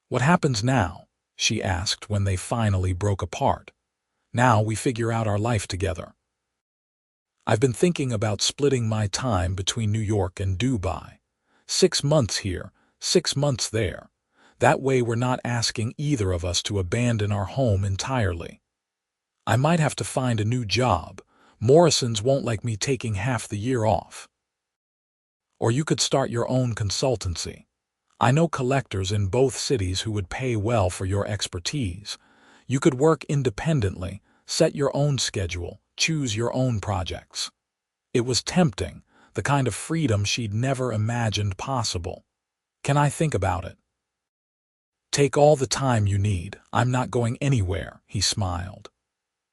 "What happens now?" she asked when they finally broke apart. "Now we figure out our life together." "I've been thinking about splitting my time between New York and Dubai. 6 months here, 6 months there. That way we're not asking either of us to abandon our home entirely. I might have to find a new job. Morrison's won't like me taking half the year off. Or you could start your own consultancy. I know collectors in both cities who would pay well for your expertise. You could work independently, set your own schedule, choose your own projects." It was tempting, the kind of freedom she'd never imagined possible. "Can I think about it?" "Take all the time you need. I'm not going anywhere," he smiled.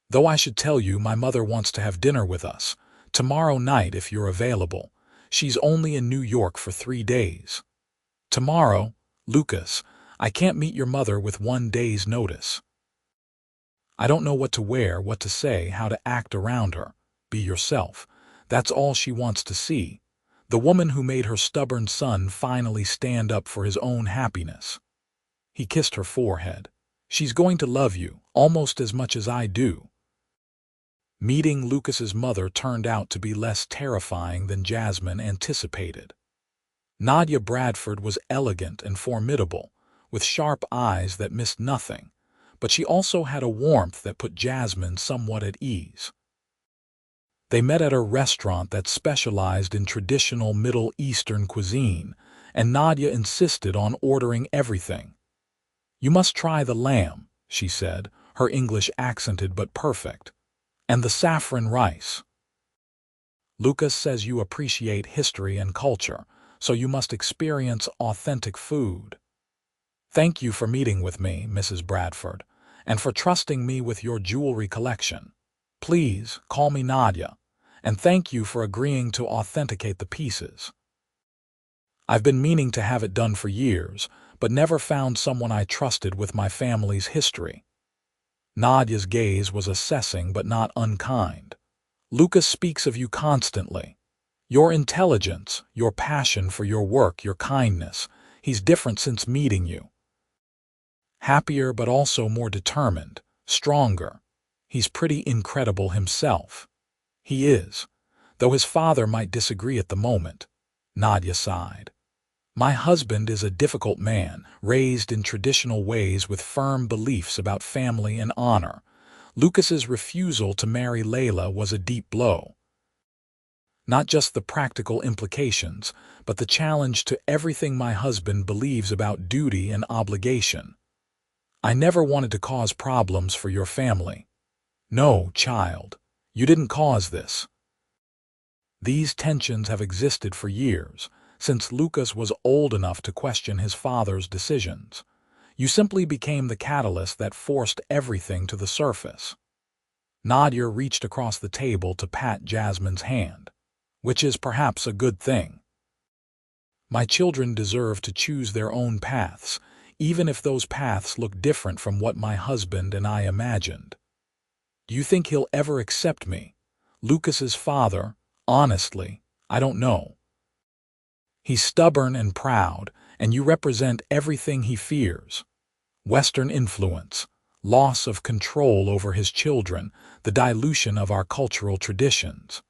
"Though I should tell you my mother wants to have dinner with us. Tomorrow night if you're available. She's only in New York for 3 days. "Tomorrow? Lucas, I can't meet your mother with 1 day's notice." "I don't know what to wear, what to say, how to act around her. Be yourself. That's all she wants to see. The woman who made her stubborn son finally stand up for his own happiness." He kissed her forehead. "She's going to love you, almost as much as I do." Meeting Lucas's mother turned out to be less terrifying than Jasmine anticipated. Nadia Bradford was elegant and formidable, with sharp eyes that missed nothing, but she also had a warmth that put Jasmine somewhat at ease. They met at a restaurant that specialized in traditional Middle Eastern cuisine, and Nadia insisted on ordering everything. "You must try the lamb," she said, her English accented but perfect, "and the saffron rice. Lucas says you appreciate history and culture, so you must experience authentic food. Thank you for meeting with me, Mrs. Bradford, and for trusting me with your jewelry collection. Please call me Nadia, and thank you for agreeing to authenticate the pieces. I've been meaning to have it done for years, but never found someone I trusted with my family's history." Nadia's gaze was assessing but not unkind. "Lucas speaks of you constantly. Your intelligence, your passion for your work, your kindness. He's different since meeting you. Happier but also more determined, stronger. He's pretty incredible himself." "He is, though his father might disagree at the moment." Nadia sighed. "My husband is a difficult man, raised in traditional ways with firm beliefs about family and honor. Lucas's refusal to marry Layla was a deep blow. Not just the practical implications, but the challenge to everything my husband believes about duty and obligation. I never wanted to cause problems for your family." "No, child, you didn't cause this. These tensions have existed for years, since Lucas was old enough to question his father's decisions. You simply became the catalyst that forced everything to the surface." Nadia reached across the table to pat Jasmine's hand, "Which is perhaps a good thing. My children deserve to choose their own paths, even if those paths look different from what my husband and I imagined. Do you think he'll ever accept me? Lucas's father, honestly, I don't know. He's stubborn and proud, and you represent everything he fears. Western influence, loss of control over his children, the dilution of our cultural traditions.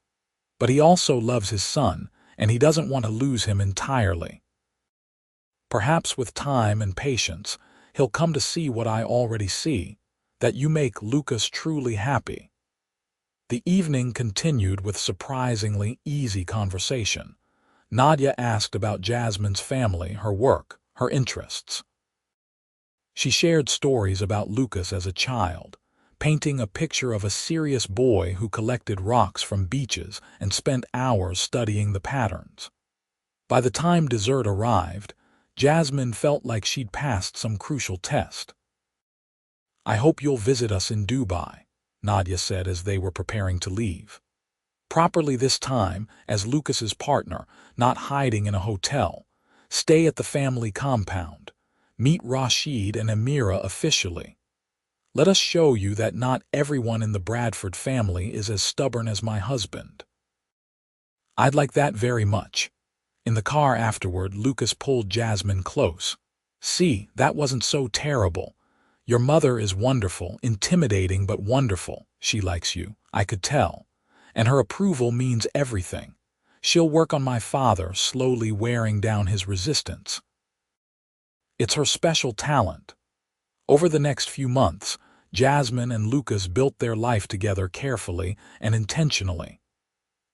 But he also loves his son, and he doesn't want to lose him entirely. Perhaps with time and patience, he'll come to see what I already see, that you make Lucas truly happy. The evening continued with surprisingly easy conversation. Nadia asked about Jasmine's family, her work, her interests. She shared stories about Lucas as a child, painting a picture of a serious boy who collected rocks from beaches and spent hours studying the patterns. By the time dessert arrived, Jasmine felt like she'd passed some crucial test. "I hope you'll visit us in Dubai," Nadia said as they were preparing to leave. "Properly this time, as Lucas's partner, not hiding in a hotel. Stay at the family compound. Meet Rashid and Amira officially. Let us show you that not everyone in the Bradford family is as stubborn as my husband." "I'd like that very much." In the car afterward, Lucas pulled Jasmine close. "See, that wasn't so terrible. Your mother is wonderful, intimidating but wonderful. She likes you, I could tell. And her approval means everything. She'll work on my father, slowly wearing down his resistance. It's her special talent." Over the next few months, Jasmine and Lucas built their life together carefully and intentionally.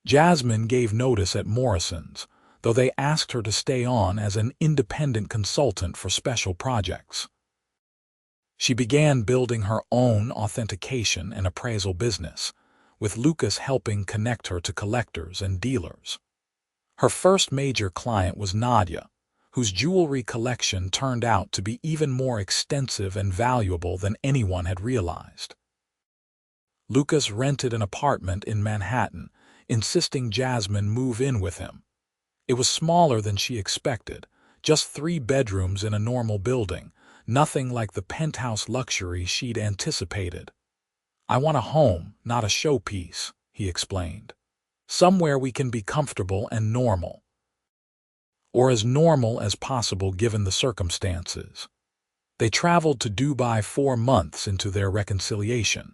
Jasmine gave notice at Morrison's, though they asked her to stay on as an independent consultant for special projects. She began building her own authentication and appraisal business, with Lucas helping connect her to collectors and dealers. Her first major client was Nadia, whose jewelry collection turned out to be even more extensive and valuable than anyone had realized. Lucas rented an apartment in Manhattan, insisting Jasmine move in with him. It was smaller than she expected, just 3 bedrooms in a normal building, nothing like the penthouse luxury she'd anticipated. "I want a home, not a showpiece," he explained. "Somewhere we can be comfortable and normal. Or as normal as possible given the circumstances." They traveled to Dubai 4 months into their reconciliation.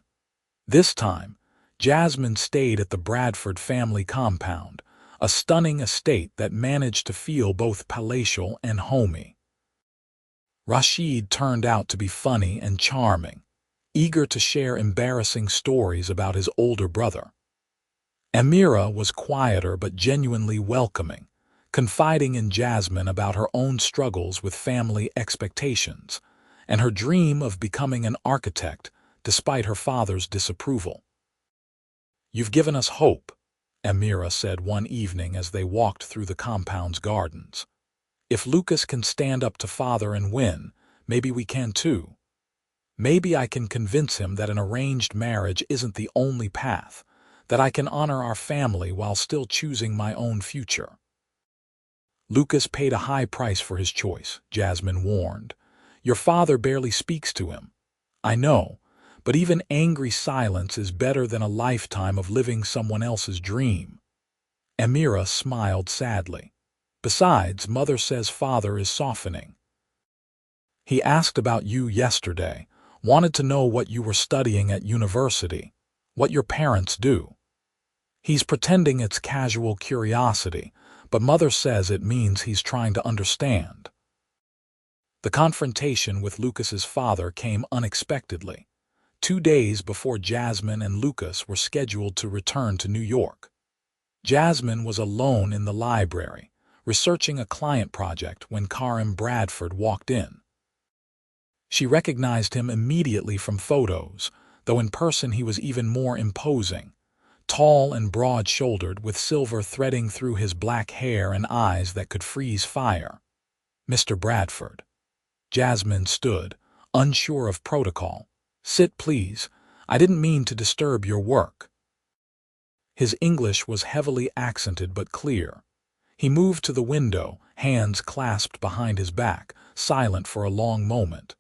This time, Jasmine stayed at the Bradford family compound, a stunning estate that managed to feel both palatial and homey. Rashid turned out to be funny and charming, eager to share embarrassing stories about his older brother. Amira was quieter but genuinely welcoming, confiding in Jasmine about her own struggles with family expectations and her dream of becoming an architect despite her father's disapproval. "You've given us hope," Amira said one evening as they walked through the compound's gardens. "If Lucas can stand up to father and win, maybe we can too. Maybe I can convince him that an arranged marriage isn't the only path, that I can honor our family while still choosing my own future." "Lucas paid a high price for his choice," Jasmine warned. "Your father barely speaks to him." "I know, but even angry silence is better than a lifetime of living someone else's dream." Amira smiled sadly. "Besides, mother says father is softening. He asked about you yesterday, wanted to know what you were studying at university, what your parents do. He's pretending it's casual curiosity, but mother says it means he's trying to understand." The confrontation with Lucas's father came unexpectedly, 2 days before Jasmine and Lucas were scheduled to return to New York. Jasmine was alone in the library, researching a client project when Karim Bradford walked in. She recognized him immediately from photos, though in person he was even more imposing, tall and broad-shouldered with silver threading through his black hair and eyes that could freeze fire. "Mr. Bradford." Jasmine stood, unsure of protocol. "Sit, please. I didn't mean to disturb your work." His English was heavily accented but clear. He moved to the window, hands clasped behind his back, silent for a long moment.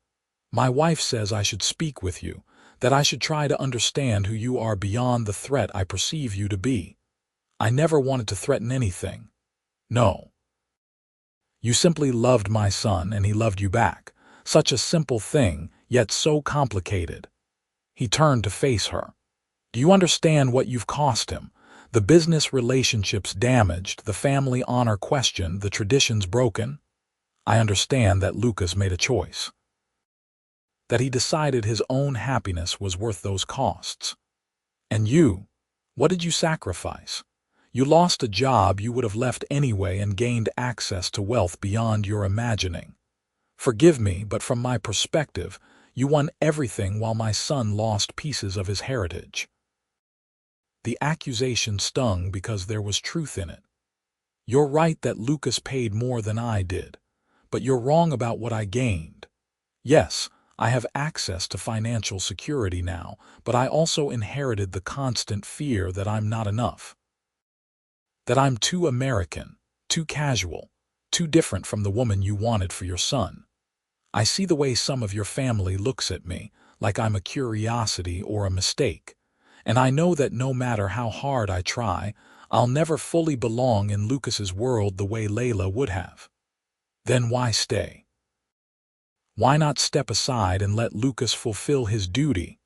"My wife says I should speak with you, that I should try to understand who you are beyond the threat I perceive you to be. I never wanted to threaten anything. No. You simply loved my son and he loved you back. Such a simple thing, yet so complicated. He turned to face her. Do you understand what you've cost him? The business relationships damaged, the family honor questioned, the traditions broken? I understand that Lucas made a choice. That he decided his own happiness was worth those costs. And you, what did you sacrifice? You lost a job you would have left anyway and gained access to wealth beyond your imagining. Forgive me, but from my perspective, you won everything while my son lost pieces of his heritage. The accusation stung because there was truth in it. You're right that Lucas paid more than I did, but you're wrong about what I gained. Yes, I have access to financial security now, but I also inherited the constant fear that I'm not enough. That I'm too American, too casual, too different from the woman you wanted for your son. I see the way some of your family looks at me, like I'm a curiosity or a mistake, and I know that no matter how hard I try, I'll never fully belong in Lucas's world the way Layla would have. Then why stay? Why not step aside and let Lucas fulfill his duty?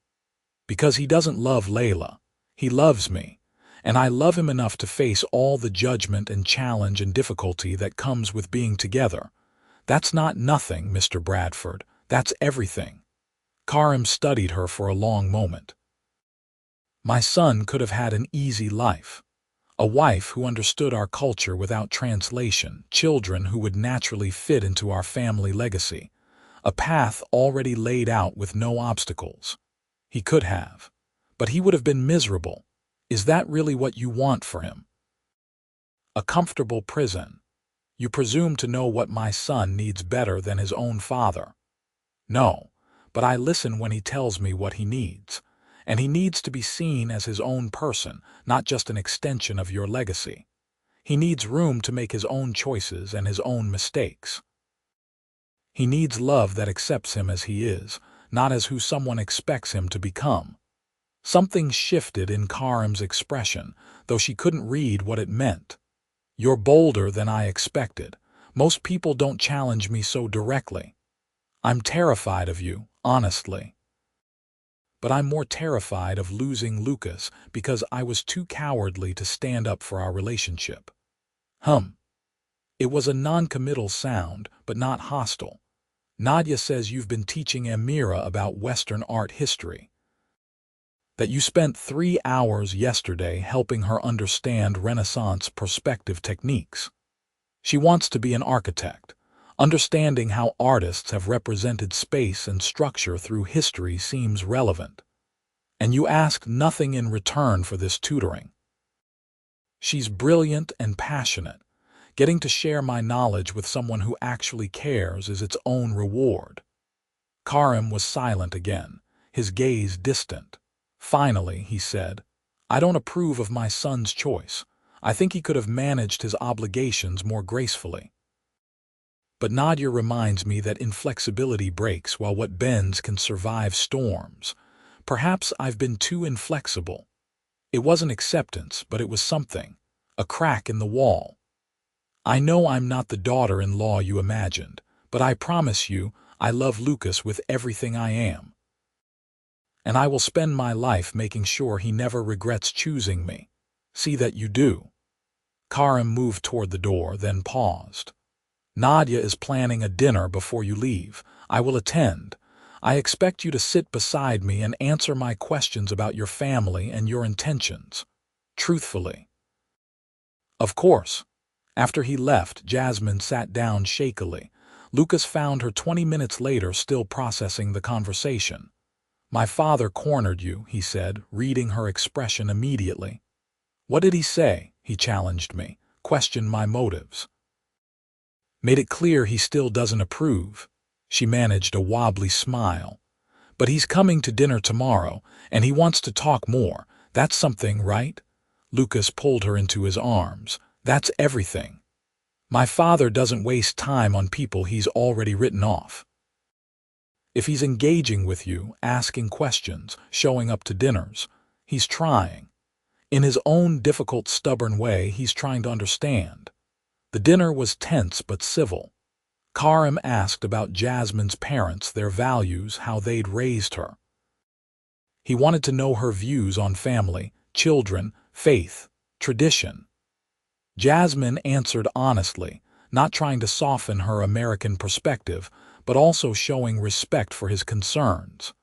Because he doesn't love Layla. He loves me, and I love him enough to face all the judgment and challenge and difficulty that comes with being together. That's not nothing, Mr. Bradford. That's everything. Karim studied her for a long moment. My son could have had an easy life. A wife who understood our culture without translation, children who would naturally fit into our family legacy, a path already laid out with no obstacles. He could have. But he would have been miserable. Is that really what you want for him? A comfortable prison. You presume to know what my son needs better than his own father. No, but I listen when he tells me what he needs. And he needs to be seen as his own person, not just an extension of your legacy. He needs room to make his own choices and his own mistakes. He needs love that accepts him as he is, not as who someone expects him to become. Something shifted in Karim's expression, though she couldn't read what it meant. You're bolder than I expected. Most people don't challenge me so directly. I'm terrified of you, honestly. But I'm more terrified of losing Lucas because I was too cowardly to stand up for our relationship. It was a non-committal sound, but not hostile. Nadia says you've been teaching Amira about Western art history. That you spent 3 hours yesterday helping her understand Renaissance perspective techniques. She wants to be an architect. Understanding how artists have represented space and structure through history seems relevant. And you asked nothing in return for this tutoring. She's brilliant and passionate. Getting to share my knowledge with someone who actually cares is its own reward. Karim was silent again, his gaze distant. Finally, he said, I don't approve of my son's choice. I think he could have managed his obligations more gracefully. But Nadia reminds me that inflexibility breaks while what bends can survive storms. Perhaps I've been too inflexible. It wasn't acceptance, but it was something, a crack in the wall. I know I'm not the daughter-in-law you imagined, but I promise you I love Lucas with everything I am. And I will spend my life making sure he never regrets choosing me. See that you do. Karim moved toward the door, then paused. Nadia is planning a dinner before you leave. I will attend. I expect you to sit beside me and answer my questions about your family and your intentions. Truthfully. Of course. After he left, Jasmine sat down shakily. Lucas found her 20 minutes later still processing the conversation. My father cornered you, he said, reading her expression immediately. What did he say? He challenged me, questioned my motives. Made it clear he still doesn't approve. She managed a wobbly smile. But he's coming to dinner tomorrow, and he wants to talk more. That's something, right? Lucas pulled her into his arms. That's everything. My father doesn't waste time on people he's already written off. If he's engaging with you, asking questions, showing up to dinners, he's trying. In his own difficult, stubborn way, he's trying to understand. The dinner was tense but civil. Karim asked about Jasmine's parents, their values, how they'd raised her. He wanted to know her views on family, children, faith, tradition. Jasmine answered honestly, not trying to soften her American perspective, but also showing respect for his concerns.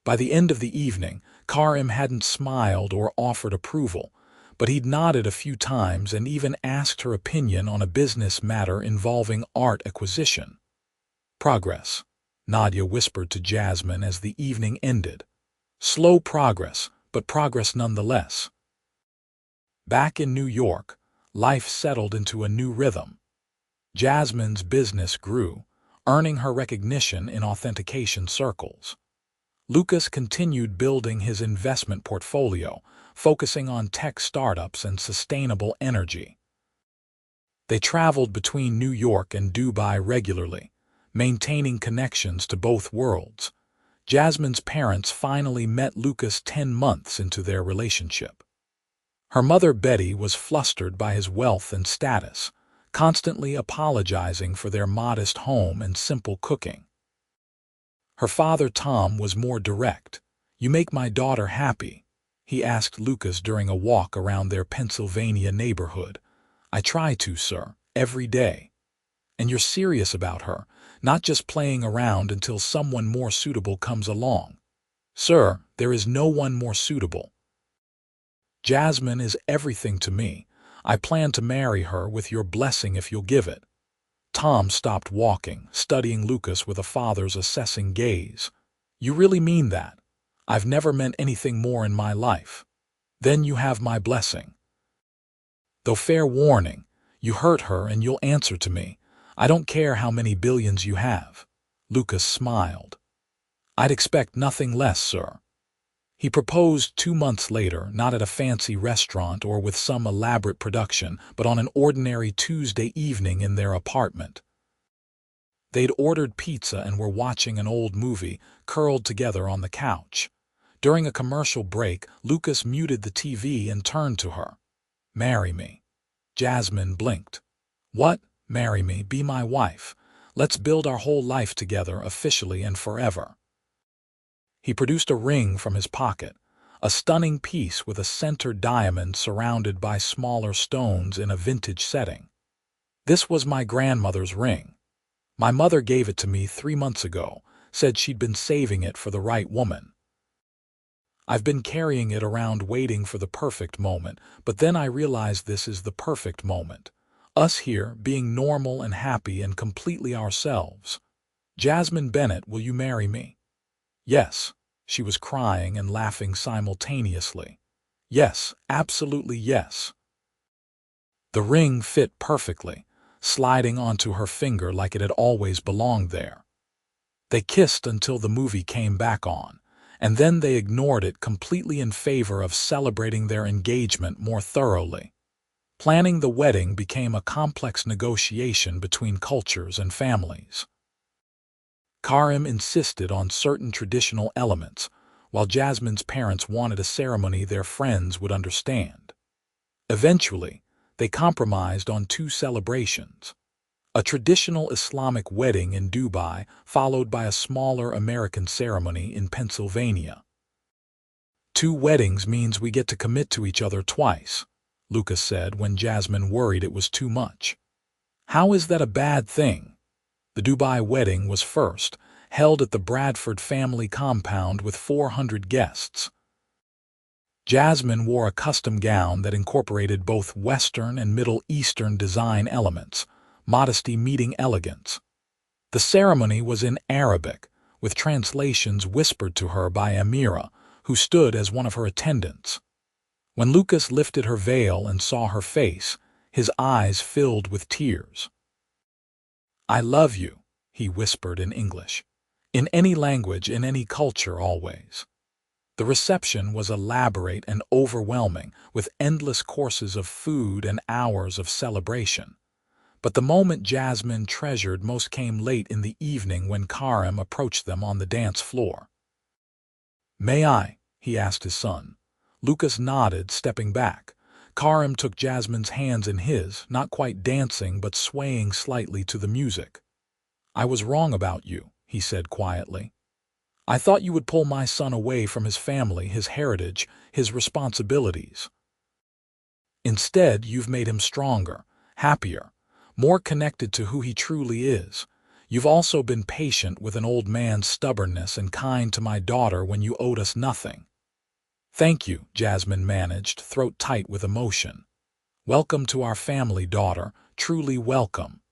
By the end of the evening, Karim hadn't smiled or offered approval, but he'd nodded a few times and even asked her opinion on a business matter involving art acquisition. Progress, Nadia whispered to Jasmine as the evening ended. Slow progress, but progress nonetheless. Back in New York, life settled into a new rhythm. Jasmine's business grew, earning her recognition in authentication circles. Lucas continued building his investment portfolio, focusing on tech startups and sustainable energy. They traveled between New York and Dubai regularly, maintaining connections to both worlds. Jasmine's parents finally met Lucas 10 months into their relationship. Her mother Betty was flustered by his wealth and status, constantly apologizing for their modest home and simple cooking. Her father Tom was more direct. "You make my daughter happy," he asked Lucas during a walk around their Pennsylvania neighborhood. "I try to, sir, every day." "And you're serious about her, not just playing around until someone more suitable comes along." "Sir, there is no one more suitable. Jasmine is everything to me. I plan to marry her with your blessing if you'll give it." Tom stopped walking, studying Lucas with a father's assessing gaze. "You really mean that? I've never meant anything more in my life." "Then you have my blessing. Though fair warning, you hurt her and you'll answer to me. I don't care how many billions you have." Lucas smiled. "I'd expect nothing less, sir." He proposed 2 months later, not at a fancy restaurant or with some elaborate production, but on an ordinary Tuesday evening in their apartment. They'd ordered pizza and were watching an old movie, curled together on the couch. During a commercial break, Lucas muted the TV and turned to her. "Marry me." Jasmine blinked. "What? Marry me, be my wife. Let's build our whole life together officially and forever." He produced a ring from his pocket, a stunning piece with a center diamond surrounded by smaller stones in a vintage setting. "This was my grandmother's ring. My mother gave it to me 3 months ago, said she'd been saving it for the right woman. I've been carrying it around waiting for the perfect moment, but then I realized this is the perfect moment. Us here, being normal and happy and completely ourselves. Jasmine Bennett, will you marry me?" "Yes." She was crying and laughing simultaneously. "Yes, absolutely yes." The ring fit perfectly, sliding onto her finger like it had always belonged there. They kissed until the movie came back on, and then they ignored it completely in favor of celebrating their engagement more thoroughly. Planning the wedding became a complex negotiation between cultures and families. Karim insisted on certain traditional elements, while Jasmine's parents wanted a ceremony their friends would understand. Eventually, they compromised on 2 celebrations: a traditional Islamic wedding in Dubai, followed by a smaller American ceremony in Pennsylvania. "2 weddings means we get to commit to each other twice," Lucas said when Jasmine worried it was too much. "How is that a bad thing?" The Dubai wedding was first, held at the Bradford family compound with 400 guests. Jasmine wore a custom gown that incorporated both Western and Middle Eastern design elements, modesty meeting elegance. The ceremony was in Arabic, with translations whispered to her by Amira, who stood as one of her attendants. When Lucas lifted her veil and saw her face, his eyes filled with tears. "I love you," he whispered in English. "In any language, in any culture, always." The reception was elaborate and overwhelming, with endless courses of food and hours of celebration. But the moment Jasmine treasured most came late in the evening when Karim approached them on the dance floor. "May I?" he asked his son. Lucas nodded, stepping back. Karim took Jasmine's hands in his, not quite dancing but swaying slightly to the music. "I was wrong about you," he said quietly. "I thought you would pull my son away from his family, his heritage, his responsibilities. Instead, you've made him stronger, happier, more connected to who he truly is. You've also been patient with an old man's stubbornness and kind to my daughter when you owed us nothing." "Thank you," Jasmine managed, throat tight with emotion. "Welcome to our family, daughter, truly welcome."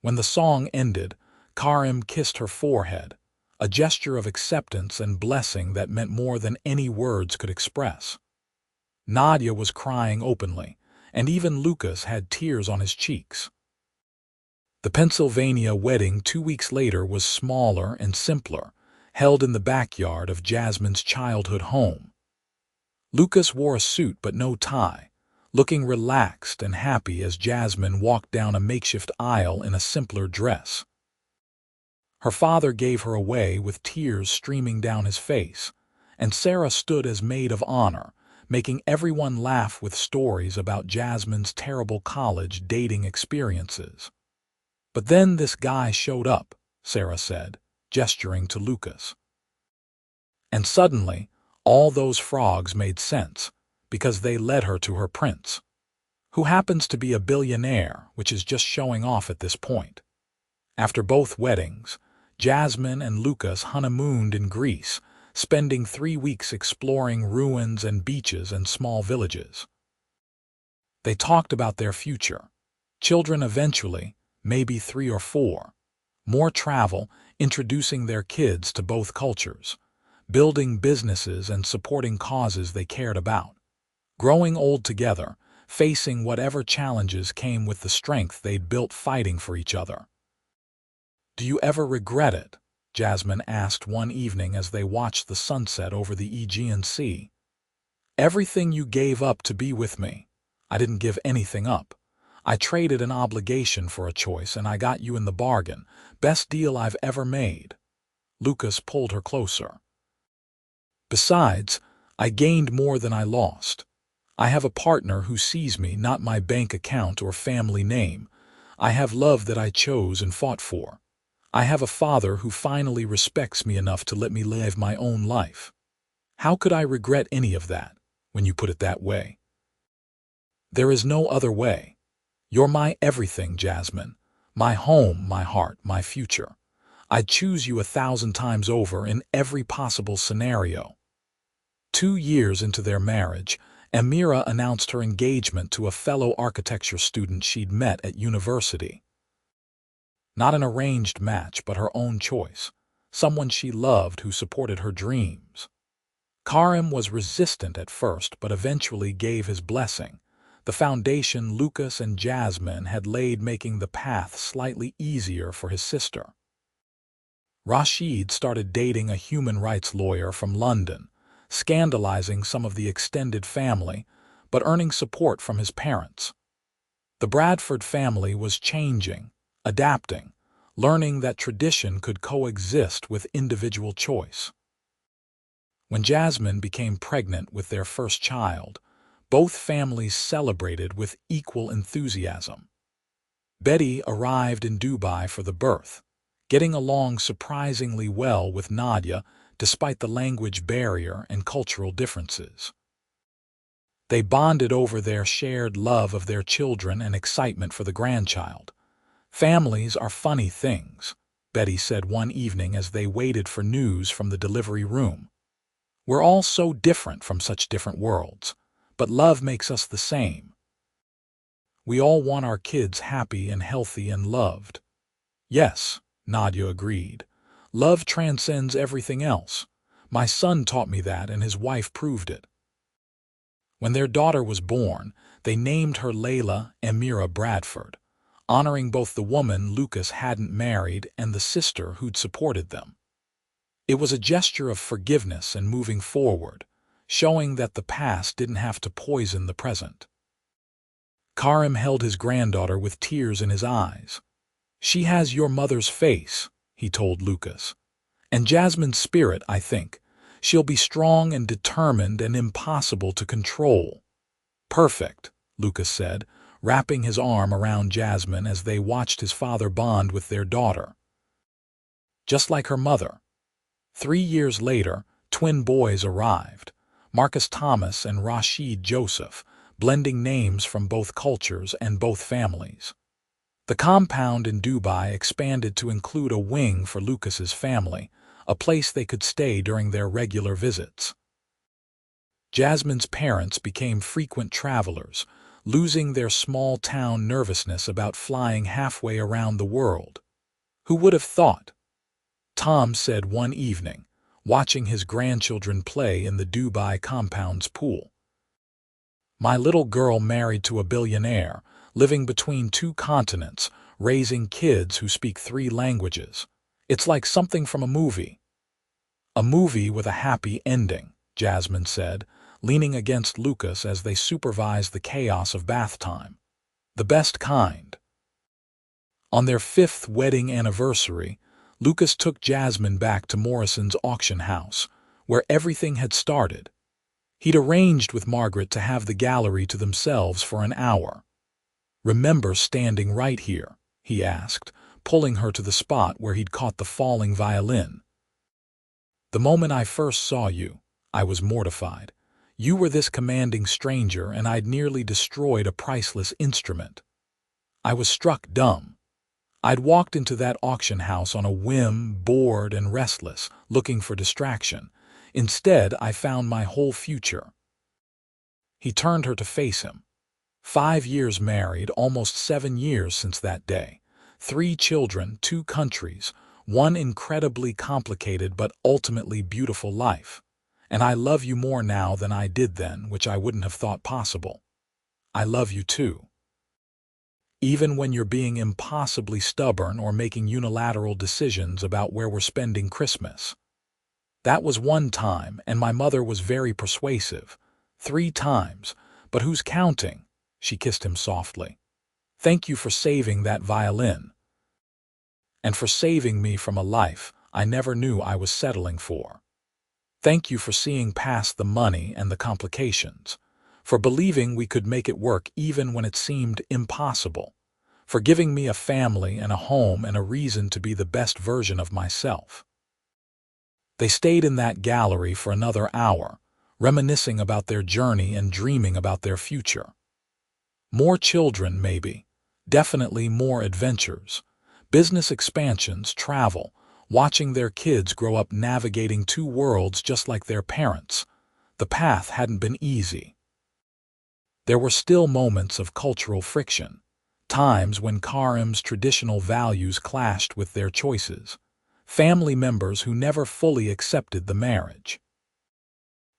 When the song ended, Karim kissed her forehead, a gesture of acceptance and blessing that meant more than any words could express. Nadia was crying openly, and even Lucas had tears on his cheeks. The Pennsylvania wedding 2 weeks later was smaller and simpler, held in the backyard of Jasmine's childhood home. Lucas wore a suit but no tie, looking relaxed and happy as Jasmine walked down a makeshift aisle in a simpler dress. Her father gave her away with tears streaming down his face, and Sarah stood as maid of honor, making everyone laugh with stories about Jasmine's terrible college dating experiences. "But then this guy showed up," Sarah said, gesturing to Lucas. And suddenly, all those frogs made sense, because they led her to her prince, who happens to be a billionaire, which is just showing off at this point. After both weddings, Jasmine and Lucas honeymooned in Greece, spending 3 weeks exploring ruins and beaches and small villages. They talked about their future, children eventually, maybe 3 or 4, more travel, introducing their kids to both cultures, building businesses and supporting causes they cared about, growing old together, facing whatever challenges came with the strength they'd built fighting for each other. "Do you ever regret it?" Jasmine asked one evening as they watched the sunset over the Aegean Sea. "Everything you gave up to be with me. I didn't give anything up. I traded an obligation for a choice, and I got you in the bargain. Best deal I've ever made." Lucas pulled her closer. "Besides, I gained more than I lost. I have a partner who sees me, not my bank account or family name. I have love that I chose and fought for. I have a father who finally respects me enough to let me live my own life. How could I regret any of that, when you put it that way? There is no other way. You're my everything, Jasmine. My home, my heart, my future. I'd choose you 1,000 times over in every possible scenario." 2 years into their marriage, Amira announced her engagement to a fellow architecture student she'd met at university. Not an arranged match, but her own choice, someone she loved who supported her dreams. Karim was resistant at first, but eventually gave his blessing, the foundation Lucas and Jasmine had laid, making the path slightly easier for his sister. Rashid started dating a human rights lawyer from London, scandalizing some of the extended family, but earning support from his parents. The Bradford family was changing, adapting, learning that tradition could coexist with individual choice. When Jasmine became pregnant with their first child, both families celebrated with equal enthusiasm. Betty arrived in Dubai for the birth, getting along surprisingly well with Nadia despite the language barrier and cultural differences. They bonded over their shared love of their children and excitement for the grandchild. "Families are funny things," Betty said one evening as they waited for news from the delivery room. "We're all so different from such different worlds, but love makes us the same. We all want our kids happy and healthy and loved." "Yes," Nadia agreed. "Love transcends everything else. My son taught me that, and his wife proved it." When their daughter was born, they named her Layla Amira Bradford, honoring both the woman Lucas hadn't married and the sister who'd supported them. It was a gesture of forgiveness and moving forward, showing that the past didn't have to poison the present. Karim held his granddaughter with tears in his eyes. "She has your mother's face," he told Lucas. "And Jasmine's spirit, I think. She'll be strong and determined and impossible to control." "Perfect," Lucas said, wrapping his arm around Jasmine as they watched his father bond with their daughter. Just like her mother. 3 years later, twin boys arrived, Marcus Thomas and Rashid Joseph, blending names from both cultures and both families. The compound in Dubai expanded to include a wing for Lucas's family, a place they could stay during their regular visits. Jasmine's parents became frequent travelers, losing their small-town nervousness about flying halfway around the world. "Who would have thought?" Tom said one evening, watching his grandchildren play in the Dubai compound's pool. "My little girl married to a billionaire, living between 2 continents, raising kids who speak 3 languages. It's like something from a movie." "A movie with a happy ending," Jasmine said, leaning against Lucas as they supervised the chaos of bath time. "The best kind." On their 5th wedding anniversary, Lucas took Jasmine back to Morrison's auction house, where everything had started. He'd arranged with Margaret to have the gallery to themselves for an hour. "Remember standing right here?" he asked, pulling her to the spot where he'd caught the falling violin. "The moment I first saw you, I was mortified. You were this commanding stranger, and I'd nearly destroyed a priceless instrument. I was struck dumb. I'd walked into that auction house on a whim, bored and restless, looking for distraction. Instead, I found my whole future." He turned her to face him. 5 years married, almost 7 years since that day. 3 children, 2 countries, one incredibly complicated but ultimately beautiful life. "And I love you more now than I did then, which I wouldn't have thought possible. I love you too. Even when you're being impossibly stubborn or making unilateral decisions about where we're spending Christmas. That was one time, and my mother was very persuasive. 3 times, but who's counting?" She kissed him softly. "Thank you for saving that violin. And for saving me from a life I never knew I was settling for. Thank you for seeing past the money and the complications, for believing we could make it work even when it seemed impossible, for giving me a family and a home and a reason to be the best version of myself." They stayed in that gallery for another hour, reminiscing about their journey and dreaming about their future. More children, maybe. Definitely more adventures. Business expansions, travel, watching their kids grow up navigating 2 worlds just like their parents. The path hadn't been easy. There were still moments of cultural friction, times when Karim's traditional values clashed with their choices, family members who never fully accepted the marriage.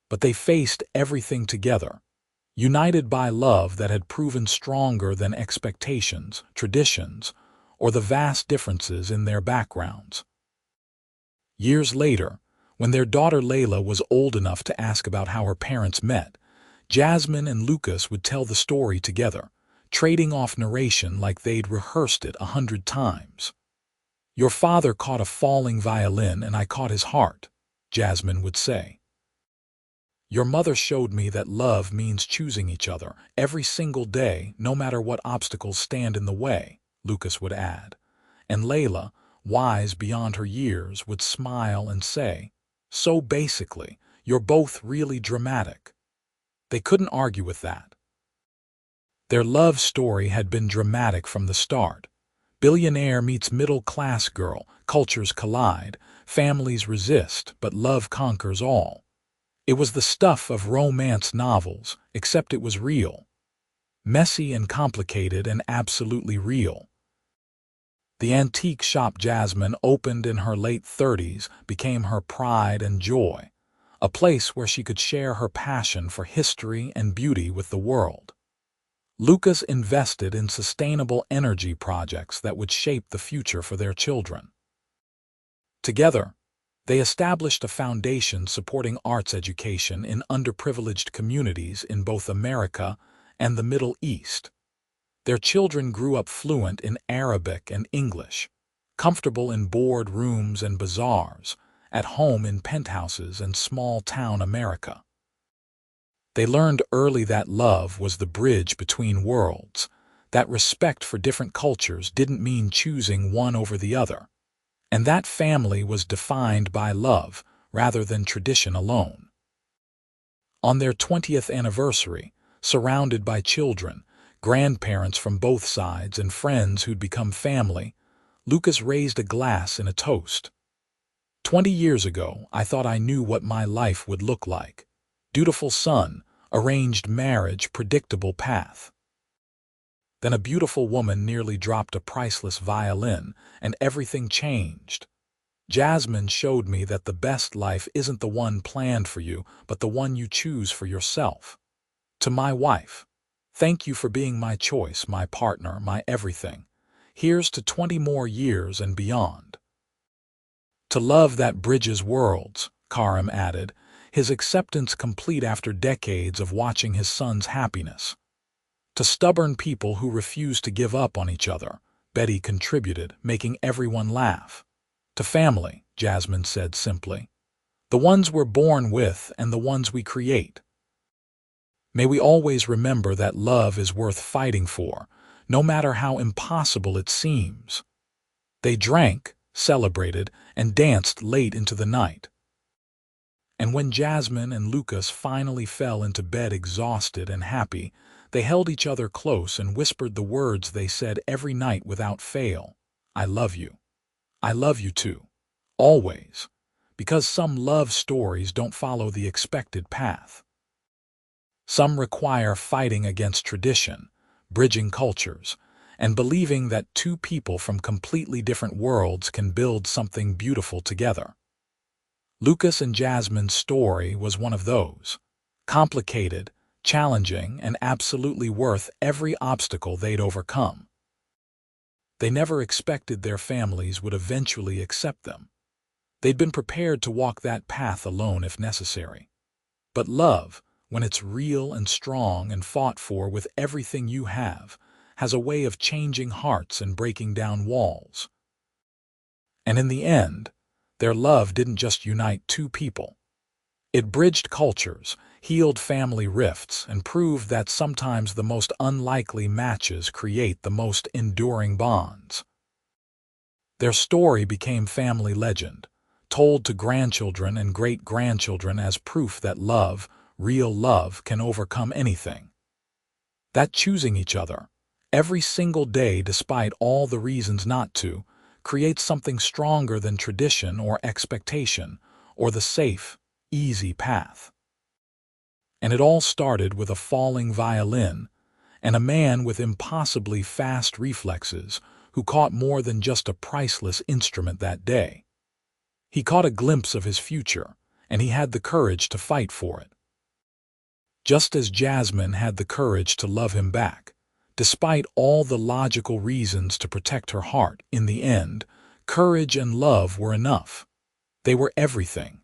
But they faced everything together, united by love that had proven stronger than expectations, traditions, or the vast differences in their backgrounds. Years later, when their daughter Layla was old enough to ask about how her parents met, Jasmine and Lucas would tell the story together, trading off narration like they'd rehearsed it 100 times. "Your father caught a falling violin and I caught his heart," Jasmine would say. "Your mother showed me that love means choosing each other every single day, no matter what obstacles stand in the way," Lucas would add. And Layla, wise beyond her years, would smile and say, "So basically, you're both really dramatic." They couldn't argue with that. Their love story had been dramatic from the start. Billionaire meets middle-class girl, cultures collide, families resist, but love conquers all. It was the stuff of romance novels, except it was real. Messy and complicated and absolutely real. The antique shop Jasmine opened in her late 30s became her pride and joy, a place where she could share her passion for history and beauty with the world. Lucas invested in sustainable energy projects that would shape the future for their children. Together, they established a foundation supporting arts education in underprivileged communities in both America and the Middle East. Their children grew up fluent in Arabic and English, comfortable in board rooms and bazaars, at home in penthouses and small-town America. They learned early that love was the bridge between worlds, that respect for different cultures didn't mean choosing one over the other, and that family was defined by love rather than tradition alone. On their 20th anniversary, surrounded by children, grandparents from both sides, and friends who'd become family, Lucas raised a glass in a toast. 20 years ago, I thought I knew what my life would look like. Dutiful son, arranged marriage, predictable path. Then a beautiful woman nearly dropped a priceless violin, and everything changed. Jasmine showed me that the best life isn't the one planned for you, but the one you choose for yourself. To my wife, thank you for being my choice, my partner, my everything. Here's to 20 more years and beyond. To love that bridges worlds, Karim added, his acceptance complete after decades of watching his son's happiness. To stubborn people who refuse to give up on each other, Betty contributed, making everyone laugh. To family, Jasmine said simply, the ones we're born with and the ones we create. May we always remember that love is worth fighting for, no matter how impossible it seems. They drank, celebrated, and danced late into the night. And when Jasmine and Lucas finally fell into bed exhausted and happy, they held each other close and whispered the words they said every night without fail. I love you. I love you too. Always. Because some love stories don't follow the expected path. Some require fighting against tradition, bridging cultures, and believing that two people from completely different worlds can build something beautiful together. Lucas and Jasmine's story was one of those. Complicated, challenging, and absolutely worth every obstacle they'd overcome. They never expected their families would eventually accept them. They'd been prepared to walk that path alone if necessary. But love, when it's real and strong and fought for with everything you have, has a way of changing hearts and breaking down walls. And in the end, their love didn't just unite two people. It bridged cultures, healed family rifts, and proved that sometimes the most unlikely matches create the most enduring bonds. Their story became family legend, told to grandchildren and great-grandchildren as proof that love, real love, can overcome anything. That choosing each other, every single day despite all the reasons not to, creates something stronger than tradition or expectation, or the safe, easy path. And it all started with a falling violin and a man with impossibly fast reflexes who caught more than just a priceless instrument that day. He caught a glimpse of his future, and he had the courage to fight for it. Just as Jasmine had the courage to love him back, despite all the logical reasons to protect her heart. In the end, courage and love were enough. They were everything.